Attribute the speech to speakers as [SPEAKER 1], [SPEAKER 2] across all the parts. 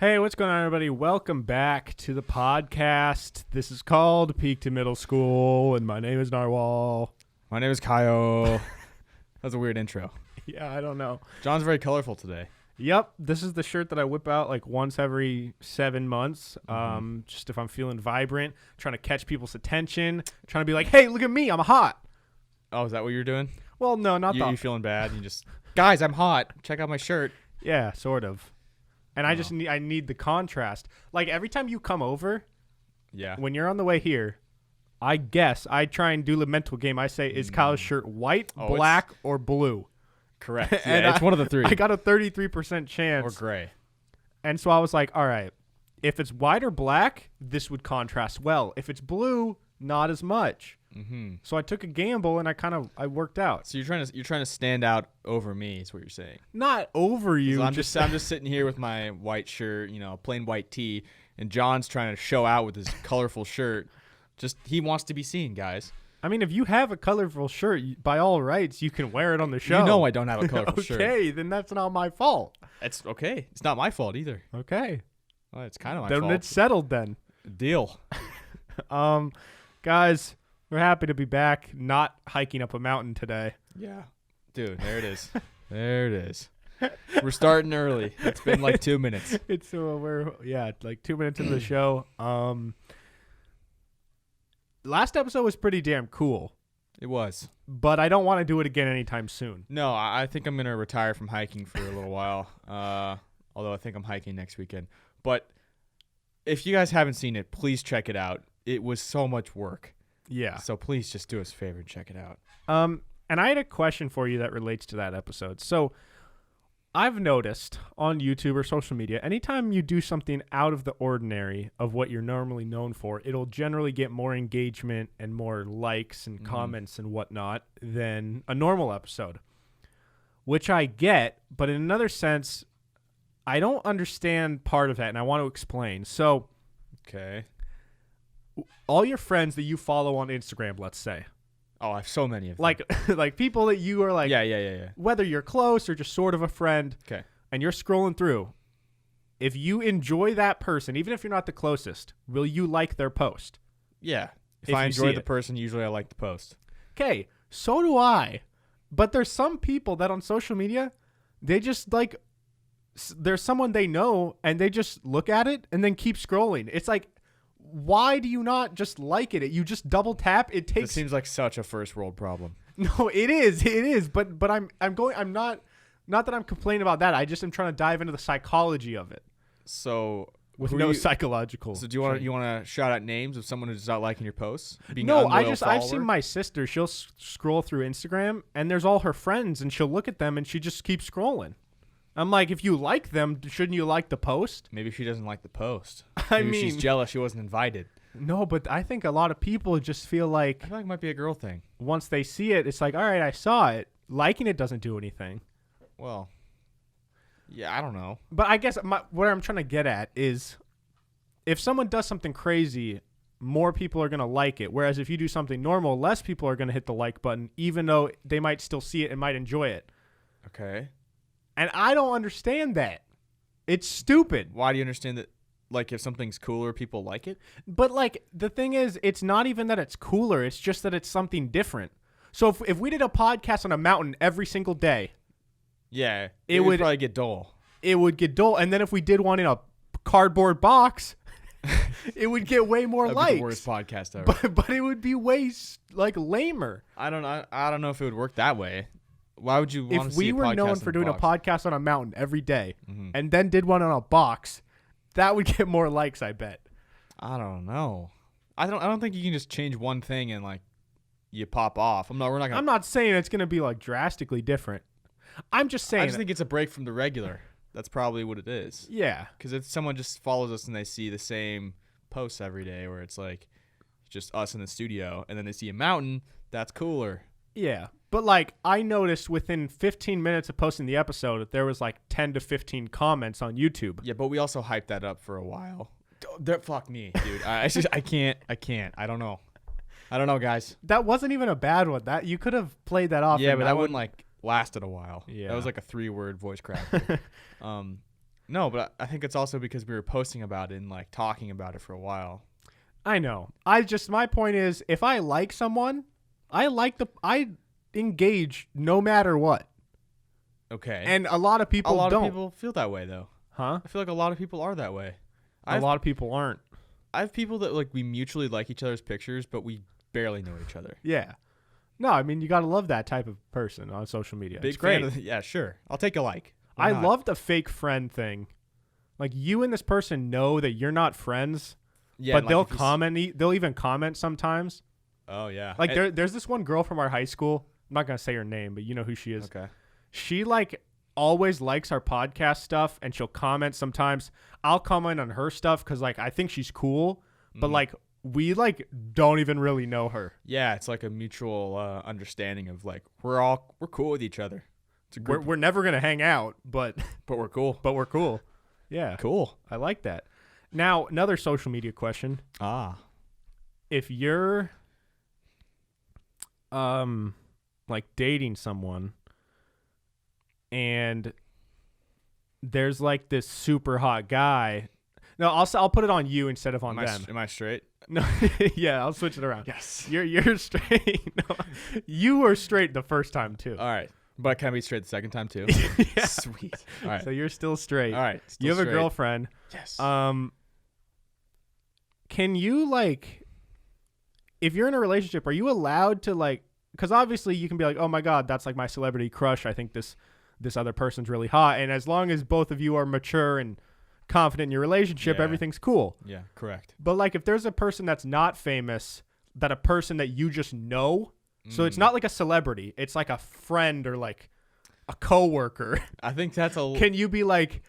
[SPEAKER 1] Hey, what's going on, everybody? Welcome back to the podcast. This is called Peak to Middle School, and my name is Narwhal.
[SPEAKER 2] My name is Kyle. That's a weird intro.
[SPEAKER 1] Yeah, I don't know.
[SPEAKER 2] John's very colorful today.
[SPEAKER 1] Yep, this is the shirt that I whip out like once every 7 months. Just if I'm feeling vibrant, trying to catch people's attention, trying to be like, hey, look at me, I'm hot.
[SPEAKER 2] Oh, is that what you're doing?
[SPEAKER 1] Well, no, not that.
[SPEAKER 2] You feeling bad? You just, guys, I'm hot. Check out my shirt.
[SPEAKER 1] Yeah, sort of. And I just need the contrast. Like every time you come over,
[SPEAKER 2] Yeah.
[SPEAKER 1] when you're on the way here, I guess I try and do the mental game. I say, is Kyle's shirt white, black, or blue?
[SPEAKER 2] Correct.
[SPEAKER 1] And
[SPEAKER 2] Yeah, it's one of the three.
[SPEAKER 1] I got a 33% chance.
[SPEAKER 2] Or gray.
[SPEAKER 1] And so I was like, all right, if it's white or black, this would contrast well. If it's blue, not as much.
[SPEAKER 2] Mm-hmm.
[SPEAKER 1] So I took a gamble and I worked out.
[SPEAKER 2] So you're trying to stand out over me, is what you're saying.
[SPEAKER 1] Not over you.
[SPEAKER 2] I'm just sitting here with my white shirt, plain white tee, and John's trying to show out with his colorful shirt. Just he wants to be seen, guys.
[SPEAKER 1] I mean, if you have a colorful shirt, by all rights, you can wear it on the show.
[SPEAKER 2] You know I don't have a colorful shirt.
[SPEAKER 1] Okay, then that's not my fault.
[SPEAKER 2] It's okay. It's not my fault either.
[SPEAKER 1] Okay.
[SPEAKER 2] Well, it's kind of my
[SPEAKER 1] Then
[SPEAKER 2] fault.
[SPEAKER 1] it's settled then.
[SPEAKER 2] Deal.
[SPEAKER 1] Guys, we're happy to be back, not hiking up a mountain today.
[SPEAKER 2] Yeah. Dude, there it is. There it is. We're starting early. It's been like 2 minutes.
[SPEAKER 1] It's we're like 2 minutes into the show. Last episode was pretty damn cool,
[SPEAKER 2] It was.
[SPEAKER 1] but I don't want to do it again anytime soon.
[SPEAKER 2] No, I think I'm going to retire from hiking for a little while. Although I think I'm hiking next weekend. But if you guys haven't seen it, please check it out. It was so much work.
[SPEAKER 1] Yeah.
[SPEAKER 2] So please just do us a favor and check it out.
[SPEAKER 1] And I had a question for you that relates to that episode. So I've noticed on YouTube or social media, anytime you do something out of the ordinary of what you're normally known for, it'll generally get more engagement and more likes and comments and whatnot than a normal episode, which I get. But in another sense, I don't understand part of that, and I want to explain. So
[SPEAKER 2] Okay.
[SPEAKER 1] all your friends that you follow on Instagram, let's say,
[SPEAKER 2] Oh, I have so many of them.
[SPEAKER 1] like people that you are like,
[SPEAKER 2] Yeah.
[SPEAKER 1] whether you're close or just sort of a friend,
[SPEAKER 2] Okay.
[SPEAKER 1] and you're scrolling through, if you enjoy that person, even if you're not the closest, will you like their post?
[SPEAKER 2] Yeah. If
[SPEAKER 1] If
[SPEAKER 2] I
[SPEAKER 1] you
[SPEAKER 2] enjoy
[SPEAKER 1] see
[SPEAKER 2] the
[SPEAKER 1] it.
[SPEAKER 2] person, usually I like the post.
[SPEAKER 1] Okay, so do I. But there's some people that on social media, they just like, there's someone they know and they just look at it and then keep scrolling. It's like, why do you not just like it? You just double tap. It
[SPEAKER 2] It
[SPEAKER 1] takes.
[SPEAKER 2] seems like such a first world problem.
[SPEAKER 1] No, it is. But I'm not that I'm complaining about that. I just am trying to dive into the psychology of it
[SPEAKER 2] So
[SPEAKER 1] with
[SPEAKER 2] who
[SPEAKER 1] no
[SPEAKER 2] you-
[SPEAKER 1] psychological.
[SPEAKER 2] So do you want to shout out names of someone who's not liking your posts? Being
[SPEAKER 1] No,
[SPEAKER 2] an unloyal
[SPEAKER 1] I've seen
[SPEAKER 2] follower?
[SPEAKER 1] my sister. She'll scroll through Instagram and there's all her friends and she'll look at them and she just keeps scrolling. I'm like, if you like them, shouldn't you like the post?
[SPEAKER 2] Maybe she doesn't like the post.
[SPEAKER 1] I
[SPEAKER 2] Maybe
[SPEAKER 1] mean,
[SPEAKER 2] she's jealous she wasn't invited.
[SPEAKER 1] no, but I think a lot of people just feel like
[SPEAKER 2] I feel like it might be a girl thing.
[SPEAKER 1] once they see it, it's like, all right, I saw it. Liking it doesn't do anything.
[SPEAKER 2] Well, yeah, I don't know.
[SPEAKER 1] But I guess what I'm trying to get at is if someone does something crazy, more people are going to like it. Whereas if you do something normal, less people are going to hit the like button, even though they might still see it and might enjoy it.
[SPEAKER 2] Okay.
[SPEAKER 1] And I don't understand that. It's stupid.
[SPEAKER 2] Why do you understand that? Like, if something's cooler, people like it?
[SPEAKER 1] But, like, the thing is, it's not even that it's cooler. It's just that it's something different. So if we did a podcast on a mountain every single day,
[SPEAKER 2] Yeah.
[SPEAKER 1] It
[SPEAKER 2] It would
[SPEAKER 1] would-
[SPEAKER 2] probably get dull.
[SPEAKER 1] it would get dull. And then if we did one in a cardboard box, it would get way more
[SPEAKER 2] That'd be
[SPEAKER 1] likes.
[SPEAKER 2] the worst podcast ever.
[SPEAKER 1] But it would be way, lamer.
[SPEAKER 2] I don't know if it would work that way. Why would you want to
[SPEAKER 1] If
[SPEAKER 2] see
[SPEAKER 1] we
[SPEAKER 2] a
[SPEAKER 1] were
[SPEAKER 2] podcast
[SPEAKER 1] known
[SPEAKER 2] in
[SPEAKER 1] for
[SPEAKER 2] a
[SPEAKER 1] doing a
[SPEAKER 2] box?
[SPEAKER 1] podcast on a mountain every day
[SPEAKER 2] Mhm.
[SPEAKER 1] and then did one on a box, that would get more likes, I bet.
[SPEAKER 2] I don't know. I don't think you can just change one thing and like you pop off. We're not gonna.
[SPEAKER 1] I'm not saying it's going to be like drastically different. I'm just saying.
[SPEAKER 2] I just think it's a break from the regular. That's probably what it is.
[SPEAKER 1] yeah.
[SPEAKER 2] Because if someone just follows us and they see the same posts every day, where it's like just us in the studio, and then they see a mountain, that's cooler.
[SPEAKER 1] Yeah. But like I noticed within 15 minutes of posting the episode that there was like 10 to 15 comments on YouTube.
[SPEAKER 2] Yeah, but we also hyped that up for a while. Fuck me, dude. I can't. I don't know. I don't know, guys.
[SPEAKER 1] That wasn't even a bad one. That you could have played that off.
[SPEAKER 2] Yeah,
[SPEAKER 1] and
[SPEAKER 2] but that
[SPEAKER 1] one
[SPEAKER 2] wouldn't like lasted a while.
[SPEAKER 1] Yeah.
[SPEAKER 2] That was like a 3-word voice crack. No, but I think it's also because we were posting about it and like talking about it for a while.
[SPEAKER 1] I know. My point is, if I like someone, I engage no matter what.
[SPEAKER 2] Okay.
[SPEAKER 1] And a lot of people don't.
[SPEAKER 2] A lot of people feel that way though.
[SPEAKER 1] Huh?
[SPEAKER 2] I feel like a lot of people are that way.
[SPEAKER 1] A lot of people aren't.
[SPEAKER 2] I have people that like we mutually like each other's pictures, but we barely know each other.
[SPEAKER 1] Yeah. No, I mean, you got to love that type of person on social media.
[SPEAKER 2] Big
[SPEAKER 1] it's great.
[SPEAKER 2] fan of yeah, sure. I'll take a like.
[SPEAKER 1] I love the fake friend thing. Like, you and this person know that you're not friends,
[SPEAKER 2] yeah,
[SPEAKER 1] but they'll comment. They'll even comment sometimes.
[SPEAKER 2] Oh, yeah.
[SPEAKER 1] Like, there's this one girl from our high school. I'm not going to say her name, but you know who she is.
[SPEAKER 2] Okay.
[SPEAKER 1] She, like, always likes our podcast stuff, and she'll comment sometimes. I'll comment on her stuff because, like, I think she's cool, but, like, we, like, don't even really know her.
[SPEAKER 2] Yeah, it's like a mutual understanding of, like, we're cool with each other. It's a group.
[SPEAKER 1] We're never going to hang out, but
[SPEAKER 2] we're cool.
[SPEAKER 1] But we're cool. Yeah.
[SPEAKER 2] Cool.
[SPEAKER 1] I like that. Now, another social media question. If you're like dating someone and there's like this super hot guy. No, I'll put it on you instead of on them.
[SPEAKER 2] Am I straight?
[SPEAKER 1] No, yeah, I'll switch it around.
[SPEAKER 2] Yes.
[SPEAKER 1] You're straight. No, you were straight the first time too.
[SPEAKER 2] All right. But can I be straight the second time too?
[SPEAKER 1] Yeah.
[SPEAKER 2] Sweet. All right.
[SPEAKER 1] So you're still straight.
[SPEAKER 2] All right.
[SPEAKER 1] You have a girlfriend.
[SPEAKER 2] Yes.
[SPEAKER 1] Can you, like, if you're in a relationship, are you allowed to, like, because obviously you can be like, oh my God, that's like my celebrity crush. I think this other person's really hot. And as long as both of you are mature and confident in your relationship, everything's cool.
[SPEAKER 2] Yeah, correct.
[SPEAKER 1] But like, if there's a person that's not famous, that a person that you just know, so it's not like a celebrity, it's like a friend or like a coworker.
[SPEAKER 2] I think that's a.
[SPEAKER 1] Can you be like,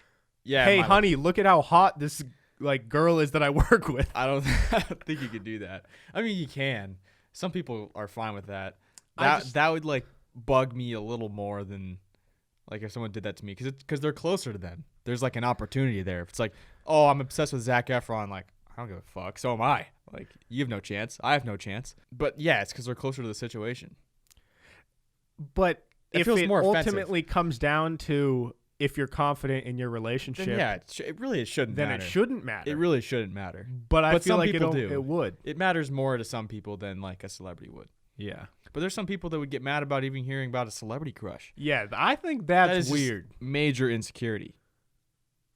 [SPEAKER 2] yeah,
[SPEAKER 1] hey, honey, look at how hot this like girl is that I work with?
[SPEAKER 2] I don't think you could do that. I mean, you can. Some people are fine with that. That would like bug me a little more than like if someone did that to me because they're closer to them. There's like an opportunity there. If it's like, oh, I'm obsessed with Zac Efron, like I don't give a fuck. So am I. Like, you have no chance. I have no chance. But yeah, it's because they're closer to the situation.
[SPEAKER 1] But if it
[SPEAKER 2] more
[SPEAKER 1] ultimately comes down to if you're confident in your relationship,
[SPEAKER 2] then yeah, it shouldn't
[SPEAKER 1] then
[SPEAKER 2] matter.
[SPEAKER 1] it shouldn't matter.
[SPEAKER 2] It really shouldn't matter.
[SPEAKER 1] But I feel
[SPEAKER 2] some
[SPEAKER 1] like
[SPEAKER 2] people do.
[SPEAKER 1] It would.
[SPEAKER 2] It matters more to some people than like a celebrity would.
[SPEAKER 1] Yeah.
[SPEAKER 2] But there's some people that would get mad about even hearing about a celebrity crush.
[SPEAKER 1] Yeah, I think that's weird.
[SPEAKER 2] Major insecurity.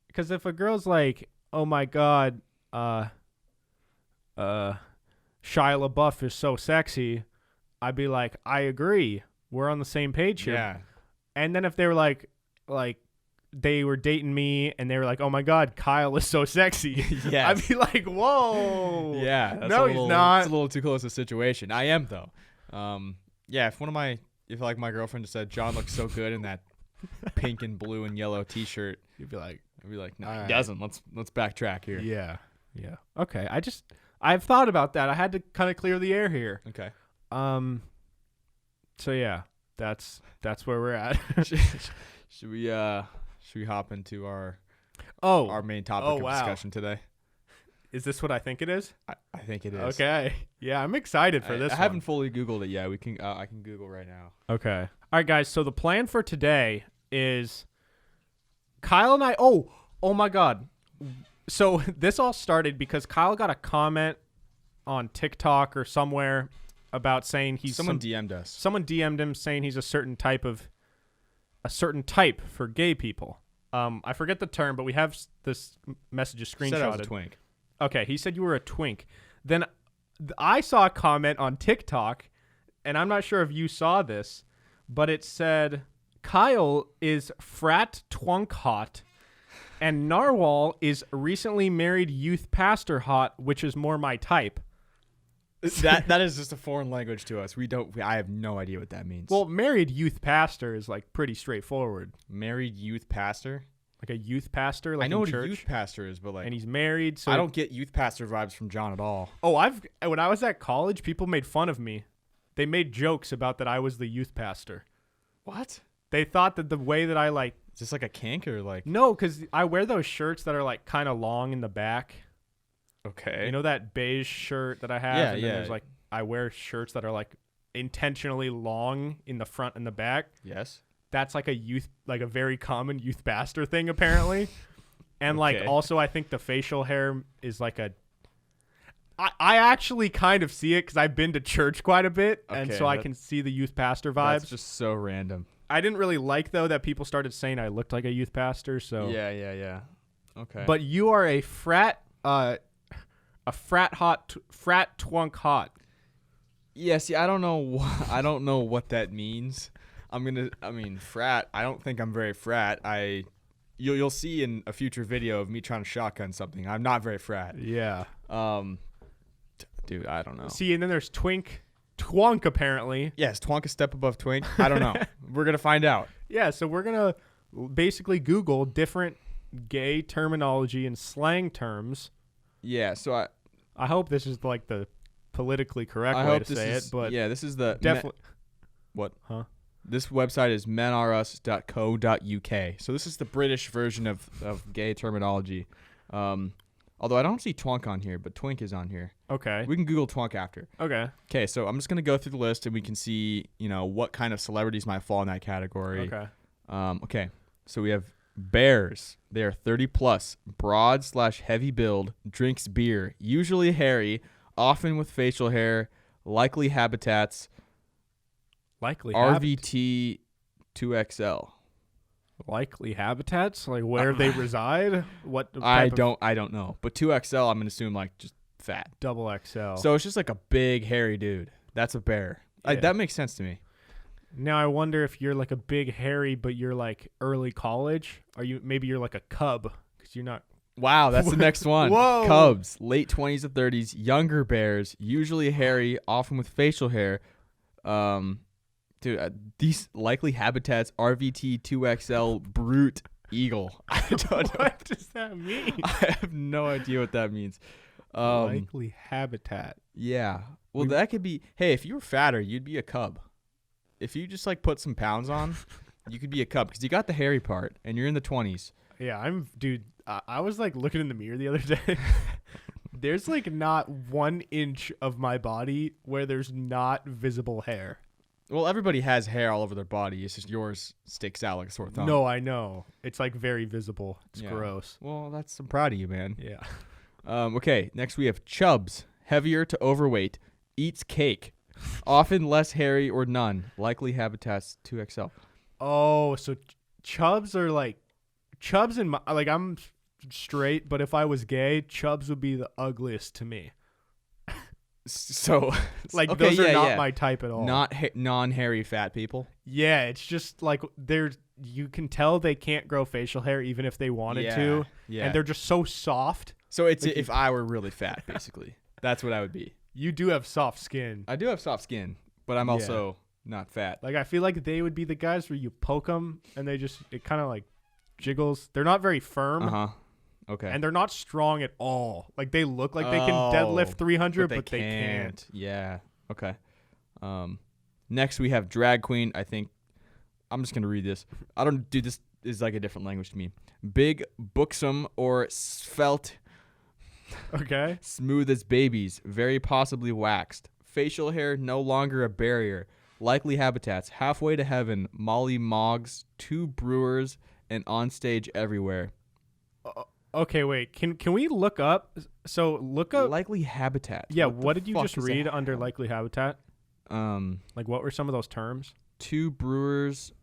[SPEAKER 1] Because if a girl's like, oh my God, Shia LaBeouf is so sexy, I'd be like, I agree. We're on the same page here.
[SPEAKER 2] Yeah.
[SPEAKER 1] And then if they were like they were dating me and they were like, oh my God, Kyle is so sexy.
[SPEAKER 2] Yeah.
[SPEAKER 1] I'd be like, whoa.
[SPEAKER 2] Yeah.
[SPEAKER 1] No, he's not.
[SPEAKER 2] It's a little too close a situation. I am though. Yeah. If like my girlfriend just said, John looks so good in that pink and blue and yellow T-shirt,
[SPEAKER 1] You'd be like,
[SPEAKER 2] no, he doesn't. Let's backtrack here.
[SPEAKER 1] Yeah. Yeah. Okay. I've thought about that. I had to kind of clear the air here.
[SPEAKER 2] Okay.
[SPEAKER 1] So yeah, that's where we're at.
[SPEAKER 2] Should we hop into our main topic of discussion today?
[SPEAKER 1] Is this what I think it is?
[SPEAKER 2] I think it is.
[SPEAKER 1] Okay. Yeah, I'm excited for this.
[SPEAKER 2] I haven't fully Googled it yet. We can I can Google right now.
[SPEAKER 1] Okay. All right, guys. So the plan for today is Kyle and I. Oh my God. So this all started because Kyle got a comment on TikTok or somewhere about saying he's
[SPEAKER 2] DM'd us.
[SPEAKER 1] Someone DM'd him saying he's a certain type for gay people. I forget the term, but we have this message screenshotted.
[SPEAKER 2] Said I was a twink.
[SPEAKER 1] Okay, he said you were a twink. Then I saw a comment on TikTok, and I'm not sure if you saw this, but it said Kyle is frat twunk hot, and Narwhal is recently married youth pastor hot, which is more my type.
[SPEAKER 2] That is just a foreign language to us. I have no idea what that means.
[SPEAKER 1] Well, married youth pastor is like pretty straightforward.
[SPEAKER 2] Married youth pastor?
[SPEAKER 1] Like a youth pastor, like
[SPEAKER 2] I know
[SPEAKER 1] in
[SPEAKER 2] what
[SPEAKER 1] church.
[SPEAKER 2] a youth pastor is, but like,
[SPEAKER 1] and he's married. So
[SPEAKER 2] I don't get youth pastor vibes from John at all.
[SPEAKER 1] Oh, when I was at college, people made fun of me. They made jokes about that I was the youth pastor.
[SPEAKER 2] What?
[SPEAKER 1] They thought that the way that I like.
[SPEAKER 2] Is this like a kink or like?
[SPEAKER 1] No, because I wear those shirts that are like kind of long in the back.
[SPEAKER 2] Okay.
[SPEAKER 1] You know that beige shirt that I have?
[SPEAKER 2] Yeah,
[SPEAKER 1] and
[SPEAKER 2] yeah.
[SPEAKER 1] Then there's like I wear shirts that are like intentionally long in the front and the back.
[SPEAKER 2] Yes.
[SPEAKER 1] That's like a very common youth pastor thing, apparently. And like
[SPEAKER 2] Okay.
[SPEAKER 1] also I think the facial hair is like a I actually kind of see it because I've been to church quite a bit, and
[SPEAKER 2] Okay,
[SPEAKER 1] so I can see the youth pastor vibes.
[SPEAKER 2] That's just so random.
[SPEAKER 1] I didn't really like though that people started saying I looked like a youth pastor. So
[SPEAKER 2] Yeah. Okay.
[SPEAKER 1] but you are a frat twunk hot.
[SPEAKER 2] yeah, see, I don't know. I don't know what that means. Frat. I don't think I'm very frat. You'll see in a future video of me trying to shotgun something. I'm not very frat.
[SPEAKER 1] Yeah.
[SPEAKER 2] Dude, I don't know.
[SPEAKER 1] See, and then there's twunk apparently.
[SPEAKER 2] Yes, Twonk a step above Twink. I don't know. We're gonna find out.
[SPEAKER 1] Yeah, so we're gonna basically Google different gay terminology and slang terms.
[SPEAKER 2] Yeah. So
[SPEAKER 1] I hope this is like the politically correct
[SPEAKER 2] I
[SPEAKER 1] way
[SPEAKER 2] hope
[SPEAKER 1] to
[SPEAKER 2] this
[SPEAKER 1] say
[SPEAKER 2] is
[SPEAKER 1] it, but
[SPEAKER 2] yeah, this is the
[SPEAKER 1] definitely.
[SPEAKER 2] what?
[SPEAKER 1] Huh?
[SPEAKER 2] This website is menrus.co.uk. So this is the British version of gay terminology. Although I don't see Twonk on here, but Twink is on here.
[SPEAKER 1] Okay.
[SPEAKER 2] We can Google Twonk after.
[SPEAKER 1] Okay.
[SPEAKER 2] Okay, so I'm just going to go through the list and we can see, what kind of celebrities might fall in that category.
[SPEAKER 1] Okay.
[SPEAKER 2] Okay, so we have bears. They are 30 plus, broad/heavy build, drinks beer, usually hairy, often with facial hair, likely habitats,
[SPEAKER 1] Likely
[SPEAKER 2] RVT 2XL.
[SPEAKER 1] likely habitats, like where they reside. What
[SPEAKER 2] I
[SPEAKER 1] type of
[SPEAKER 2] don't know, but 2XL I'm gonna assume like just fat.
[SPEAKER 1] double XL.
[SPEAKER 2] So it's just like a big hairy dude. That's a bear.
[SPEAKER 1] Yeah.
[SPEAKER 2] That makes sense to me.
[SPEAKER 1] Now I wonder if you're like a big hairy, but you're like early college. Maybe you're like a cub because you're not.
[SPEAKER 2] Wow, that's the next one.
[SPEAKER 1] Whoa.
[SPEAKER 2] Cubs, late 20s to 30s, younger bears, usually hairy, often with facial hair. These likely habitats: RVT 2XL brute eagle. I don't know.
[SPEAKER 1] What does that mean?
[SPEAKER 2] I have no idea what that means.
[SPEAKER 1] Likely habitat.
[SPEAKER 2] Yeah. Well, that could be. Hey, if you were fatter, you'd be a cub. If you just like put some pounds on, you could be a cub because you got the hairy part and you're in the 20s.
[SPEAKER 1] Yeah, dude. I was like looking in the mirror the other day. There's like not 1 inch of my body where there's not visible hair.
[SPEAKER 2] Well, everybody has hair all over their body. It's just yours sticks out like a sore thumb.
[SPEAKER 1] No, I know. It's like very visible. It's
[SPEAKER 2] Yeah.
[SPEAKER 1] gross.
[SPEAKER 2] Well, I'm proud of you, man.
[SPEAKER 1] Yeah.
[SPEAKER 2] Okay, next we have chubs, heavier to overweight, eats cake, often less hairy or none, likely habitats 2XL.
[SPEAKER 1] Oh, so chubs are like chubs in my like I'm straight, but if I was gay, chubs would be the ugliest to me.
[SPEAKER 2] So,
[SPEAKER 1] Like
[SPEAKER 2] okay,
[SPEAKER 1] those are not
[SPEAKER 2] yeah.
[SPEAKER 1] my type at all.
[SPEAKER 2] Not non-hairy fat people.
[SPEAKER 1] Yeah, it's just like you can tell they can't grow facial hair even if they wanted to.
[SPEAKER 2] Yeah.
[SPEAKER 1] And they're just so soft.
[SPEAKER 2] So it's
[SPEAKER 1] like
[SPEAKER 2] if I were really fat, basically. That's what I would be.
[SPEAKER 1] You do have soft skin.
[SPEAKER 2] I do have soft skin, but I'm also not fat.
[SPEAKER 1] Like I feel like they would be the guys where you poke them and it kind of like jiggles. They're not very firm.
[SPEAKER 2] Uh-huh. Okay.
[SPEAKER 1] And they're not strong at all. Like they look like they can deadlift 300, but they can't.
[SPEAKER 2] Yeah. Okay. Next we have drag queen. I think I'm just gonna read this. This is like a different language to me. Big, buxom, or svelte.
[SPEAKER 1] Okay.
[SPEAKER 2] Smooth as babies, very possibly waxed. Facial hair no longer a barrier. Likely habitats: halfway to heaven, Molly Moggs, 2 brewers, and on stage everywhere.
[SPEAKER 1] Okay, wait. Can we look up? So look up.
[SPEAKER 2] Likely habitat.
[SPEAKER 1] Yeah. What did you
[SPEAKER 2] fuck
[SPEAKER 1] just
[SPEAKER 2] is
[SPEAKER 1] read
[SPEAKER 2] that?
[SPEAKER 1] under likely habitat? Like what were some of those terms?
[SPEAKER 2] 2 brewers,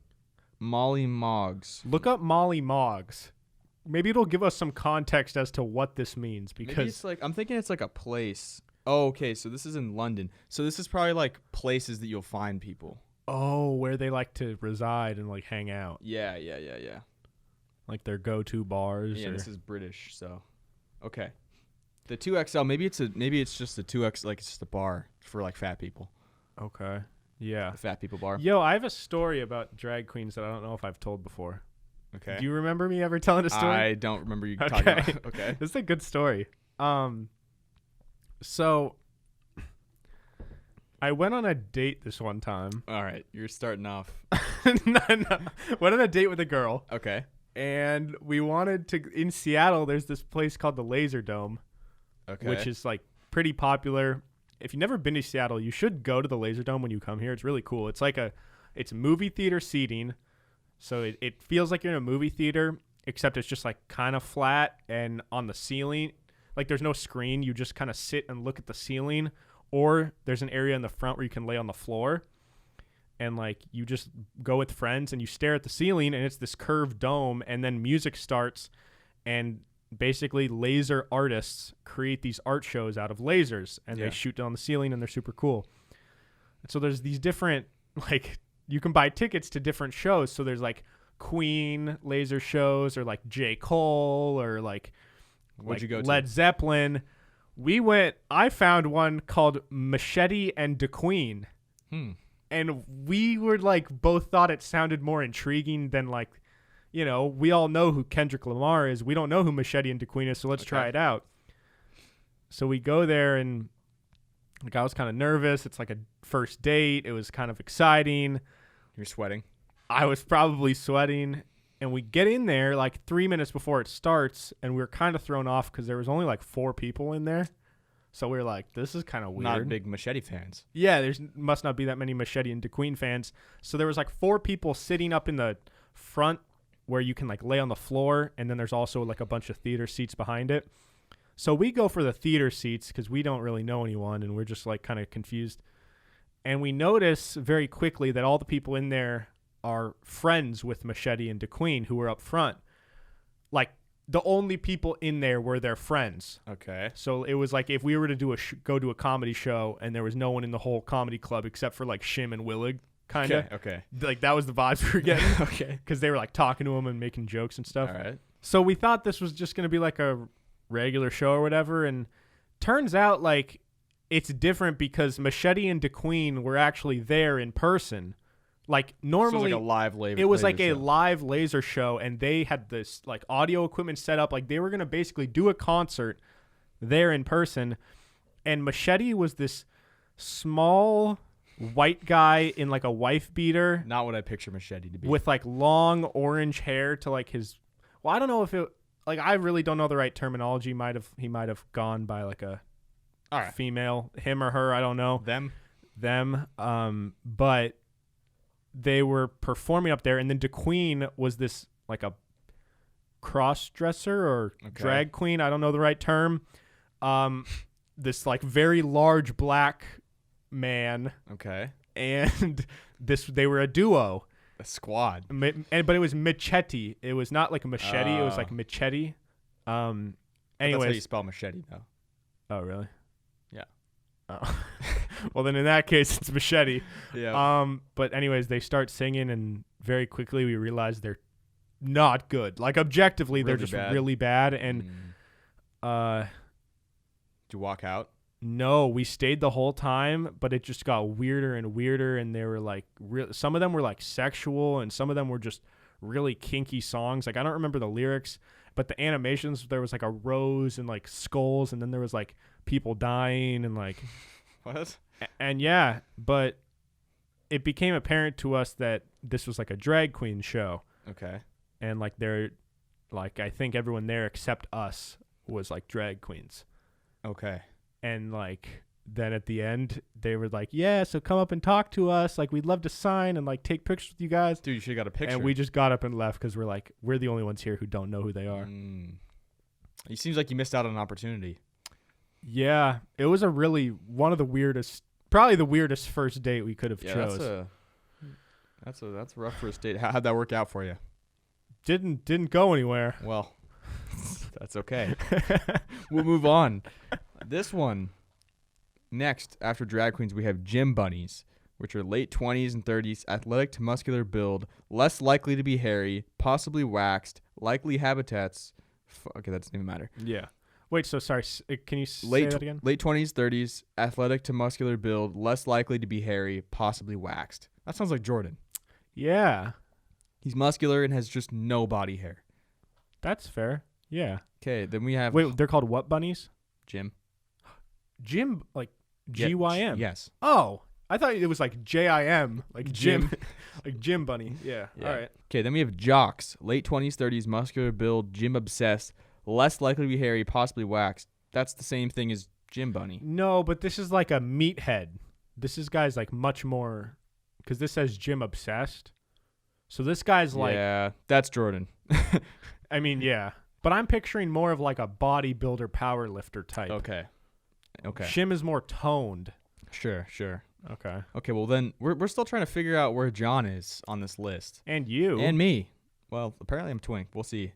[SPEAKER 2] Molly Moggs.
[SPEAKER 1] Look up Molly Moggs. Maybe it'll give us some context as to what this means
[SPEAKER 2] Maybe
[SPEAKER 1] because
[SPEAKER 2] it's like I'm thinking it's like a place. Oh, okay. So this is in London. So this is probably like places that you'll find people.
[SPEAKER 1] where they like to reside and like hang out,
[SPEAKER 2] Yeah.
[SPEAKER 1] like their go-to bars.
[SPEAKER 2] Yeah,
[SPEAKER 1] or,
[SPEAKER 2] this is British. So, okay. The 2XL. Maybe it's just the 2X. Like it's just a bar for like fat people.
[SPEAKER 1] okay. Yeah.
[SPEAKER 2] The fat people bar.
[SPEAKER 1] Yo, I have a story about drag queens that I don't know if I've told before.
[SPEAKER 2] Okay.
[SPEAKER 1] Do you remember me ever telling a story?
[SPEAKER 2] I don't remember you talking about. Okay.
[SPEAKER 1] This is a good story. So I went on a date this one time.
[SPEAKER 2] All right. You're starting off.
[SPEAKER 1] no. Went on a date with a girl,
[SPEAKER 2] Okay.
[SPEAKER 1] and we wanted to. In Seattle, there's this place called the Laser Dome,
[SPEAKER 2] Okay.
[SPEAKER 1] which is like pretty popular. If you've never been to Seattle, you should go to the Laser Dome when you come here. It's really cool. It's like it's movie theater seating, so it feels like you're in a movie theater, except it's just like kind of flat and on the ceiling. Like there's no screen. You just kind of sit and look at the ceiling, or there's an area in the front where you can lay on the floor. And like you just go with friends and you stare at the ceiling, and it's this curved dome, and then music starts, and basically laser artists create these art shows out of lasers, and they shoot down the ceiling, and they're super cool. And so there's these different, like, you can buy tickets to different shows. So there's like Queen laser shows, or like J. Cole, or like
[SPEAKER 2] What'd you go to?
[SPEAKER 1] Led Zeppelin. I found one called Machete and DeQueen. And we were like, both thought it sounded more intriguing than like, you know, we all know who Kendrick Lamar is. We don't know who Machete and DeQueen is, so let's try it out. So we go there, and like I was kind of nervous. It's like a first date. It was kind of exciting.
[SPEAKER 2] You're sweating.
[SPEAKER 1] I was probably sweating. And we get in there like 3 minutes before it starts, and we were kind of thrown off because there was only like 4 people in there. So we were like, this is kind of weird.
[SPEAKER 2] Not big Machete fans.
[SPEAKER 1] Yeah, there must not be that many Machete and DeQueen fans. So there was like 4 people sitting up in the front where you can like lay on the floor, and then there's also like a bunch of theater seats behind it. So we go for the theater seats because we don't really know anyone, and we're just like kind of confused. And we notice very quickly that all the people in there are friends with Machete and DeQueen, who were up front. Like, the only people in there were their friends.
[SPEAKER 2] Okay.
[SPEAKER 1] So it was like if we were to do go to a comedy show, and there was no one in the whole comedy club except for like Shim and Willig, kind of.
[SPEAKER 2] Okay.
[SPEAKER 1] Like that was the vibes we were getting.
[SPEAKER 2] Okay.
[SPEAKER 1] Because they were like talking to him and making jokes and stuff.
[SPEAKER 2] All right.
[SPEAKER 1] So we thought this was just going to be like a regular show or whatever. And turns out like it's different because Machete and DeQueen were actually there in person. Like normally,
[SPEAKER 2] so it was like a live laser.
[SPEAKER 1] It was like a
[SPEAKER 2] show.
[SPEAKER 1] live laser show, and they had this like audio equipment set up. Like they were gonna basically do a concert there in person. And Machete was this small white guy in like a wife beater,
[SPEAKER 2] Not what I picture Machete to be.
[SPEAKER 1] with like long orange hair to like his. Well, I don't know if it. Like I really don't know the right terminology. He might have gone by like a
[SPEAKER 2] All right.
[SPEAKER 1] female, him or her. I don't know.
[SPEAKER 2] Them.
[SPEAKER 1] But they were performing up there, and then DeQueen was this like a cross-dresser or drag queen. I don't know the right term. This like very large black man.
[SPEAKER 2] Okay.
[SPEAKER 1] And they were a duo.
[SPEAKER 2] A squad.
[SPEAKER 1] But it was Machete. It was not like a machete. It was like Machete.
[SPEAKER 2] Anyways. That's how you spell machete, though.
[SPEAKER 1] Oh, really?
[SPEAKER 2] Yeah.
[SPEAKER 1] Oh. Well, then in that case, it's Machete.
[SPEAKER 2] Yeah.
[SPEAKER 1] But anyways, they start singing, and very quickly we realize they're not good. Like objectively, they're just really bad. And
[SPEAKER 2] did you walk out?
[SPEAKER 1] No, we stayed the whole time, but it just got weirder and weirder. And they were like, some of them were like sexual, and some of them were just really kinky songs. Like I don't remember the lyrics, but the animations, there was like a rose and like skulls, and then there was like people dying and like
[SPEAKER 2] what?
[SPEAKER 1] And yeah, but it became apparent to us that this was like a drag queen show.
[SPEAKER 2] Okay.
[SPEAKER 1] And like they're like, I think everyone there except us was like drag queens.
[SPEAKER 2] Okay.
[SPEAKER 1] And like then at the end they were like, yeah, so come up and talk to us, like we'd love to sign and like take pictures with you guys.
[SPEAKER 2] Dude, you should have got a picture.
[SPEAKER 1] And we just got up and left because we're like, we're the only ones here who don't know who they are.
[SPEAKER 2] It seems like you missed out on an opportunity.
[SPEAKER 1] Yeah, it was probably the weirdest first date we could have chose.
[SPEAKER 2] That's a rough first date. How'd that work out for you?
[SPEAKER 1] Didn't go anywhere.
[SPEAKER 2] Well, that's okay. We'll move on. This one, next, after drag queens, we have gym bunnies, which are late 20s and 30s, athletic to muscular build, less likely to be hairy, possibly waxed, likely habitats. Okay, that doesn't even matter.
[SPEAKER 1] Yeah. Wait, so sorry, can you say that again?
[SPEAKER 2] Late 20s, 30s, athletic to muscular build, less likely to be hairy, possibly waxed. That sounds like Jordan.
[SPEAKER 1] Yeah.
[SPEAKER 2] He's muscular and has just no body hair.
[SPEAKER 1] That's fair. Yeah.
[SPEAKER 2] Okay, then we have...
[SPEAKER 1] Wait, they're called what bunnies?
[SPEAKER 2] Gym,
[SPEAKER 1] like G-Y-M?
[SPEAKER 2] Yes.
[SPEAKER 1] Oh, I thought it was like J-I-M, like gym, like gym bunny. Yeah. All right.
[SPEAKER 2] Okay, then we have jocks, late 20s, 30s, muscular build, gym obsessed, less likely to be hairy, possibly waxed. That's the same thing as gym bunny.
[SPEAKER 1] No, but this is like a meathead. This is guy's like much more, because this says gym obsessed. So this guy's like...
[SPEAKER 2] Yeah, that's Jordan.
[SPEAKER 1] I mean, yeah. But I'm picturing more of like a bodybuilder power lifter type.
[SPEAKER 2] Okay.
[SPEAKER 1] Shim is more toned.
[SPEAKER 2] Sure.
[SPEAKER 1] Okay.
[SPEAKER 2] Okay, well then we're still trying to figure out where John is on this list.
[SPEAKER 1] And you.
[SPEAKER 2] And me. Well, apparently I'm Twink. We'll see.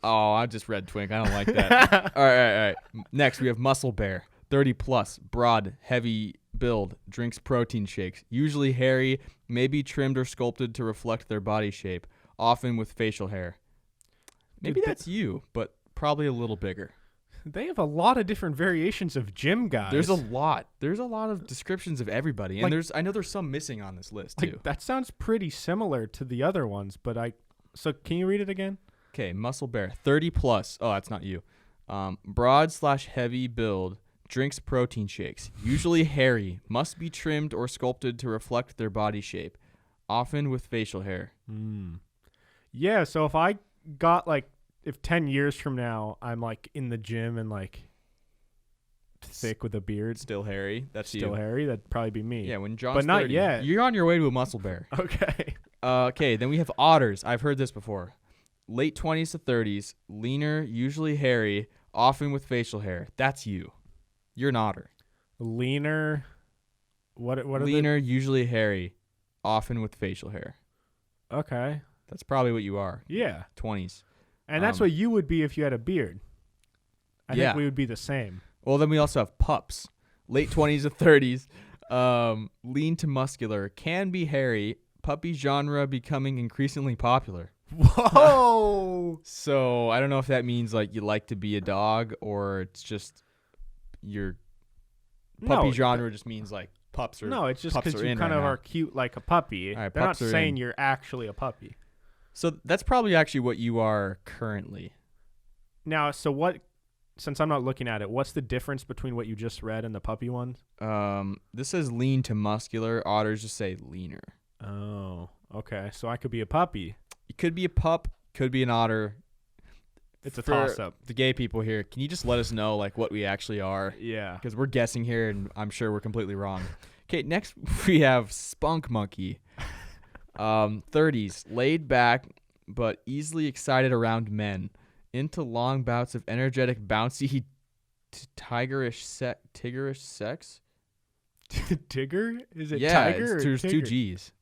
[SPEAKER 2] Oh, I just read Twink. I don't like that. All right. Next, we have Muscle Bear. 30 plus, broad, heavy build, drinks protein shakes, usually hairy, maybe trimmed or sculpted to reflect their body shape, often with facial hair. Maybe that's you, but probably a little bigger.
[SPEAKER 1] They have a lot of different variations of gym guys.
[SPEAKER 2] There's a lot. There's a lot of descriptions of everybody, and I know there's some missing on this list too.
[SPEAKER 1] That sounds pretty similar to the other ones, but so can you read it again?
[SPEAKER 2] Okay, Muscle Bear, 30 plus. Oh, that's not you. Broad/heavy build. Drinks protein shakes, usually hairy, must be trimmed or sculpted to reflect their body shape, often with facial hair.
[SPEAKER 1] Yeah, so if I got if 10 years from now I'm like in the gym and like thick with a beard,
[SPEAKER 2] still hairy, that's
[SPEAKER 1] still hairy, that'd probably be me.
[SPEAKER 2] Yeah, when John's
[SPEAKER 1] but not
[SPEAKER 2] 30,
[SPEAKER 1] yet.
[SPEAKER 2] You're on your way to a muscle bear.
[SPEAKER 1] Okay.
[SPEAKER 2] Okay, then we have otters. I've heard this before. Late 20s to 30s, leaner, usually hairy, often with facial hair. That's you. You're an otter.
[SPEAKER 1] Leaner. What are
[SPEAKER 2] leaner, usually hairy, often with facial hair.
[SPEAKER 1] Okay.
[SPEAKER 2] That's probably what you are.
[SPEAKER 1] Yeah.
[SPEAKER 2] 20s.
[SPEAKER 1] And that's what you would be if you had a beard. I think we would be the same.
[SPEAKER 2] Well, then we also have pups. Late 20s to 30s, lean to muscular, can be hairy, puppy genre becoming increasingly popular.
[SPEAKER 1] Whoa.
[SPEAKER 2] So I don't know if that means like you like to be a dog or it's just your puppy genre just means like pups are.
[SPEAKER 1] No, it's just because you kind of are cute like a puppy.
[SPEAKER 2] All right,
[SPEAKER 1] they're not saying you're actually a puppy.
[SPEAKER 2] So that's probably actually what you are currently.
[SPEAKER 1] Now, so what? Since I'm not looking at it, what's the difference between what you just read and the puppy ones?
[SPEAKER 2] This says lean to muscular. Otters just say leaner.
[SPEAKER 1] Oh, okay. So I could be a puppy.
[SPEAKER 2] You could be a pup. Could be an otter.
[SPEAKER 1] It's a toss-up.
[SPEAKER 2] The gay people here, can you just let us know like what we actually are?
[SPEAKER 1] Yeah.
[SPEAKER 2] Because we're guessing here, and I'm sure we're completely wrong. Okay, next we have Spunk Monkey. 30s, laid back but easily excited around men. Into long bouts of energetic, bouncy, tigerish sex.
[SPEAKER 1] Tigger? Is it
[SPEAKER 2] yeah,
[SPEAKER 1] tiger?
[SPEAKER 2] There's two G's.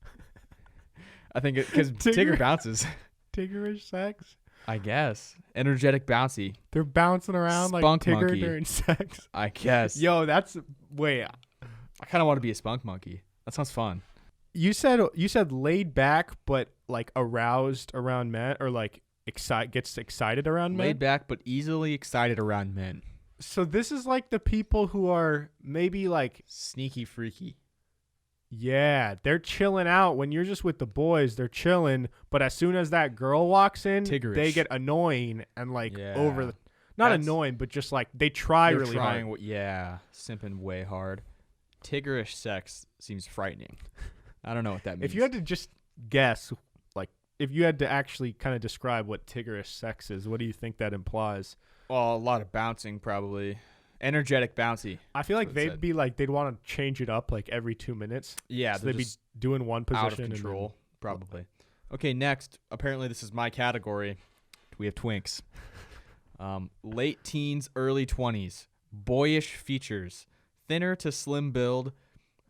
[SPEAKER 2] I think because Tigger bounces.
[SPEAKER 1] Tiggerish sex?
[SPEAKER 2] I guess. Energetic, bouncy.
[SPEAKER 1] They're bouncing around
[SPEAKER 2] Spunk
[SPEAKER 1] like Tigger
[SPEAKER 2] monkey.
[SPEAKER 1] during sex.
[SPEAKER 2] I guess.
[SPEAKER 1] Yo, that's wait.
[SPEAKER 2] I kind of want to be a spunk monkey. That sounds fun.
[SPEAKER 1] You said laid back, but like aroused around men, or like gets excited around men.
[SPEAKER 2] Laid back, but easily excited around men.
[SPEAKER 1] So this is like the people who are maybe like
[SPEAKER 2] sneaky, freaky.
[SPEAKER 1] Yeah, they're chilling out when you're just with the boys. They're chilling, but as soon as that girl walks in,
[SPEAKER 2] Tiggerish.
[SPEAKER 1] They get annoying and like
[SPEAKER 2] Yeah.
[SPEAKER 1] not annoying, but just like they try
[SPEAKER 2] They're
[SPEAKER 1] really
[SPEAKER 2] trying,
[SPEAKER 1] hard.
[SPEAKER 2] Yeah, simping way hard. Tiggerish sex seems frightening. I don't know what that means.
[SPEAKER 1] If you had to just guess, like if you had to actually kind of describe what Tiggerish sex is, what do you think that implies?
[SPEAKER 2] Well, a lot of bouncing probably. Energetic, bouncy.
[SPEAKER 1] I feel like they'd be like they'd want to change it up like every 2 minutes.
[SPEAKER 2] Yeah,
[SPEAKER 1] so they'd be doing one position
[SPEAKER 2] out of control,
[SPEAKER 1] and then,
[SPEAKER 2] probably. Okay, next. Apparently, this is my category. We have twinks. Late teens, early 20s. Boyish features. Thinner to slim build.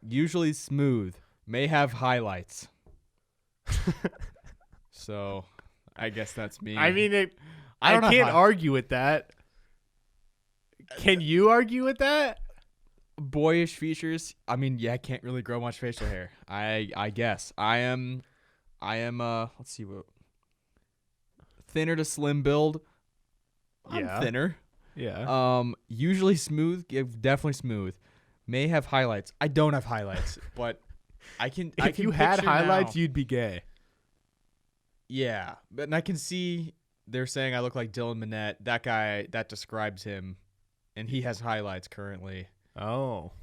[SPEAKER 2] Usually smooth. May have highlights. So, I guess that's me.
[SPEAKER 1] I mean, I can't argue with that. Can you argue with that?
[SPEAKER 2] Boyish features. I mean, yeah, I can't really grow much facial hair. I guess. I am let's see what. Thinner to slim build. I'm thinner.
[SPEAKER 1] Yeah.
[SPEAKER 2] Usually smooth, definitely smooth. May have highlights. I don't have highlights, but I can
[SPEAKER 1] if you had highlights, you'd be gay.
[SPEAKER 2] Yeah, but I can see they're saying I look like Dylan Minnette. That guy, that describes him. And he has highlights currently.
[SPEAKER 1] Oh.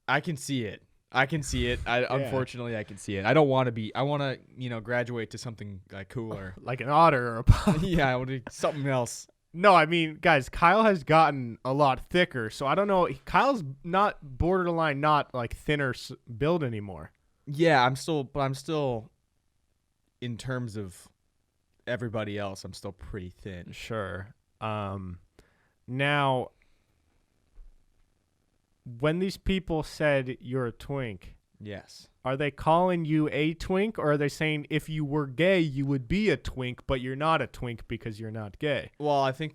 [SPEAKER 2] I can see it. Unfortunately, I can see it. I don't want to be. I want to, graduate to something like cooler.
[SPEAKER 1] Like an otter or a pup.
[SPEAKER 2] Yeah, I want to do something else.
[SPEAKER 1] No, I mean, guys, Kyle has gotten a lot thicker. So I don't know. Kyle's not borderline, not like thinner build anymore.
[SPEAKER 2] Yeah, I'm still in terms of everybody else, I'm still pretty thin.
[SPEAKER 1] Sure. Now, when these people said you're a twink,
[SPEAKER 2] Yes.
[SPEAKER 1] are they calling you a twink, or are they saying if you were gay, you would be a twink, but you're not a twink because you're not gay?
[SPEAKER 2] Well, I think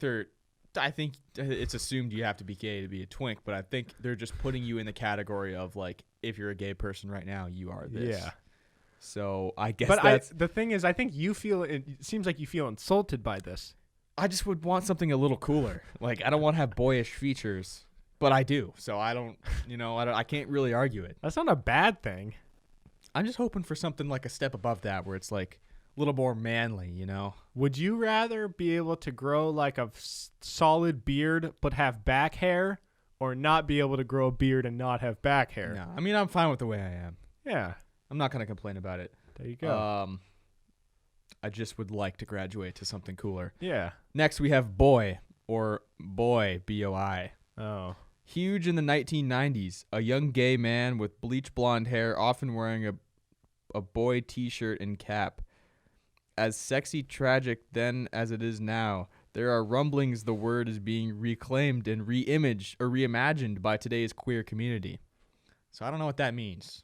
[SPEAKER 2] it's assumed you have to be gay to be a twink, but I think they're just putting you in the category of like, if you're a gay person right now, you are this.
[SPEAKER 1] Yeah.
[SPEAKER 2] So I guess
[SPEAKER 1] But the thing is, I think it seems like you feel insulted by this.
[SPEAKER 2] I just would want something a little cooler. Like, I don't want to have boyish features, but I do. So I don't, I can't really argue it.
[SPEAKER 1] That's not a bad thing.
[SPEAKER 2] I'm just hoping for something like a step above that, where it's like a little more manly,
[SPEAKER 1] Would you rather be able to grow like a solid beard but have back hair, or not be able to grow a beard and not have back hair?
[SPEAKER 2] No, I mean, I'm fine with the way I am.
[SPEAKER 1] Yeah.
[SPEAKER 2] I'm not going to complain about it.
[SPEAKER 1] There you go.
[SPEAKER 2] I just would like to graduate to something cooler.
[SPEAKER 1] Yeah.
[SPEAKER 2] Next, we have Boy, or Boy, B-O-I.
[SPEAKER 1] Oh.
[SPEAKER 2] Huge in the 1990s, a young gay man with bleach blonde hair, often wearing a boy t-shirt and cap. As sexy tragic then as it is now, there are rumblings the word is being reclaimed and re-imaged or reimagined by today's queer community. So I don't know what that means.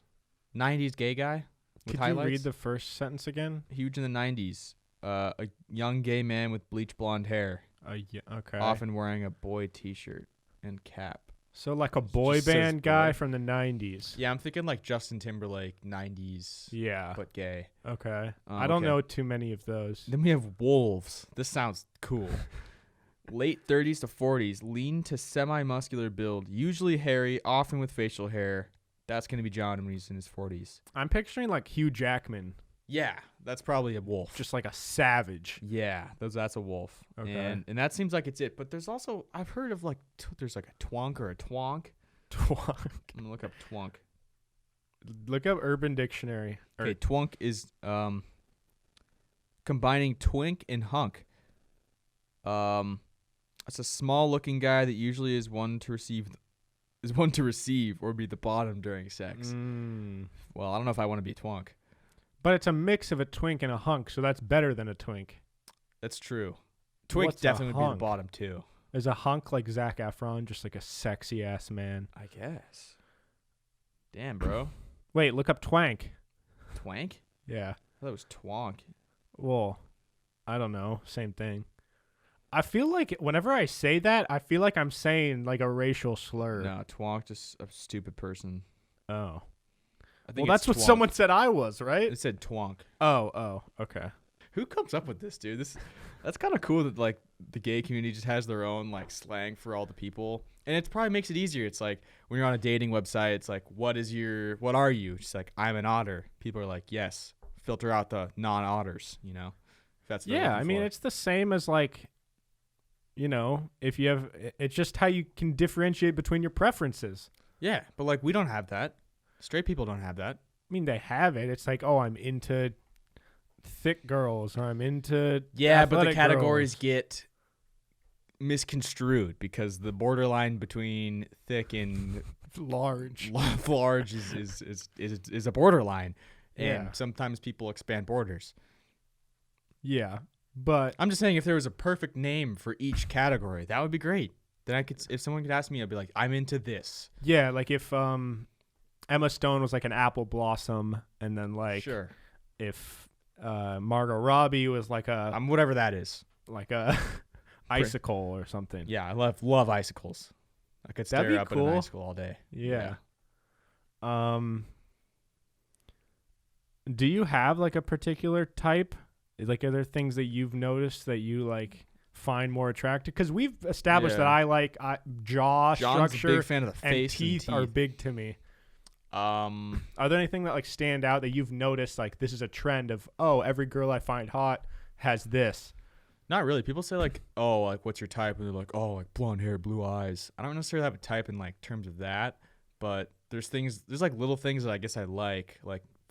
[SPEAKER 2] 90s gay guy with
[SPEAKER 1] Could
[SPEAKER 2] highlights?
[SPEAKER 1] you read the first sentence again?
[SPEAKER 2] Huge in the 90s, a young gay man with bleach blonde hair,
[SPEAKER 1] Yeah, okay.
[SPEAKER 2] often wearing a boy t-shirt and cap.
[SPEAKER 1] So like a boy
[SPEAKER 2] just says
[SPEAKER 1] band guy
[SPEAKER 2] boy.
[SPEAKER 1] from the 90s.
[SPEAKER 2] Yeah, I'm thinking like Justin Timberlake, 90s,
[SPEAKER 1] Yeah.
[SPEAKER 2] but gay.
[SPEAKER 1] Okay.
[SPEAKER 2] Oh,
[SPEAKER 1] I don't
[SPEAKER 2] okay.
[SPEAKER 1] know too many of those.
[SPEAKER 2] Then we have Wolves. This sounds cool. Late 30s to 40s, lean to semi-muscular build, usually hairy, often with facial hair. That's going to be John when he's in his 40s.
[SPEAKER 1] I'm picturing like Hugh Jackman,
[SPEAKER 2] Yeah, that's probably a wolf.
[SPEAKER 1] just like a savage.
[SPEAKER 2] Yeah, that's a wolf.
[SPEAKER 1] Okay.
[SPEAKER 2] And that seems like it's it. But there's also, I've heard of like, there's like a twonk or a twonk.
[SPEAKER 1] Twonk.
[SPEAKER 2] I'm going to look up twonk.
[SPEAKER 1] Look up Urban Dictionary.
[SPEAKER 2] Okay, twonk is combining twink and hunk. It's a small-looking guy that usually is one to receive or be the bottom during sex. Well, I don't know if I want to be a twonk.
[SPEAKER 1] But it's a mix of a twink and a hunk, so that's better than a twink.
[SPEAKER 2] That's true. Twink
[SPEAKER 1] What's a
[SPEAKER 2] definitely would be the
[SPEAKER 1] hunk?
[SPEAKER 2] bottom too.
[SPEAKER 1] Is a hunk like Zac Efron, just like a sexy ass man?
[SPEAKER 2] I guess. Damn, bro.
[SPEAKER 1] Wait, look up twank.
[SPEAKER 2] Twank?
[SPEAKER 1] Yeah.
[SPEAKER 2] I thought it was twonk.
[SPEAKER 1] Well, I don't know. Same thing. I feel like whenever I say that, I feel like I'm saying like a racial slur.
[SPEAKER 2] No, twonk, just a stupid person.
[SPEAKER 1] Oh.
[SPEAKER 2] I think
[SPEAKER 1] Well, that's what someone said I was, right?
[SPEAKER 2] It said twonk.
[SPEAKER 1] Oh, okay.
[SPEAKER 2] Who comes up with this, dude? That's kind of cool that like the gay community just has their own like slang for all the people, and it probably makes it easier. It's like when you're on a dating website, it's like, what are you? Just like, I'm an otter. People are like, yes. Filter out the non-otters. If that's what they're
[SPEAKER 1] Yeah,
[SPEAKER 2] looking
[SPEAKER 1] I mean,
[SPEAKER 2] for.
[SPEAKER 1] it's the same as like, if you have, it's just how you can differentiate between your preferences.
[SPEAKER 2] Yeah, but like we don't have that. Straight people don't have that.
[SPEAKER 1] I mean, they have it. It's like, oh, I'm into thick girls, or I'm into
[SPEAKER 2] But the
[SPEAKER 1] athletic
[SPEAKER 2] categories
[SPEAKER 1] girls.
[SPEAKER 2] get misconstrued because the borderline between thick and
[SPEAKER 1] large.
[SPEAKER 2] large is a borderline, and
[SPEAKER 1] Yeah.
[SPEAKER 2] sometimes people expand borders.
[SPEAKER 1] Yeah, but
[SPEAKER 2] I'm just saying, if there was a perfect name for each category, that would be great. Then if someone could ask me, I'd be like, I'm into this.
[SPEAKER 1] yeah, like if Emma Stone was like an apple blossom, and then like
[SPEAKER 2] Sure.
[SPEAKER 1] if Margot Robbie was like a
[SPEAKER 2] Whatever that is.
[SPEAKER 1] icicle or something.
[SPEAKER 2] Yeah, I love icicles. I could
[SPEAKER 1] That'd
[SPEAKER 2] stare
[SPEAKER 1] be
[SPEAKER 2] up at
[SPEAKER 1] cool.
[SPEAKER 2] an icicle all day.
[SPEAKER 1] Yeah. Do you have like a particular type? Like, are there things that you've noticed that you like find more attractive? Because we've established that
[SPEAKER 2] Yeah.
[SPEAKER 1] I like jaw
[SPEAKER 2] John's a
[SPEAKER 1] structure
[SPEAKER 2] big fan of the
[SPEAKER 1] and
[SPEAKER 2] face
[SPEAKER 1] teeth are big to me. Are there anything that like stand out that you've noticed? Like, this is a trend of, oh, every girl I find hot has this.
[SPEAKER 2] Not really. People say like, oh, like what's your type? And they're like, oh, like blonde hair, blue eyes. I don't necessarily have a type in like terms of that, but there's like little things that I guess I like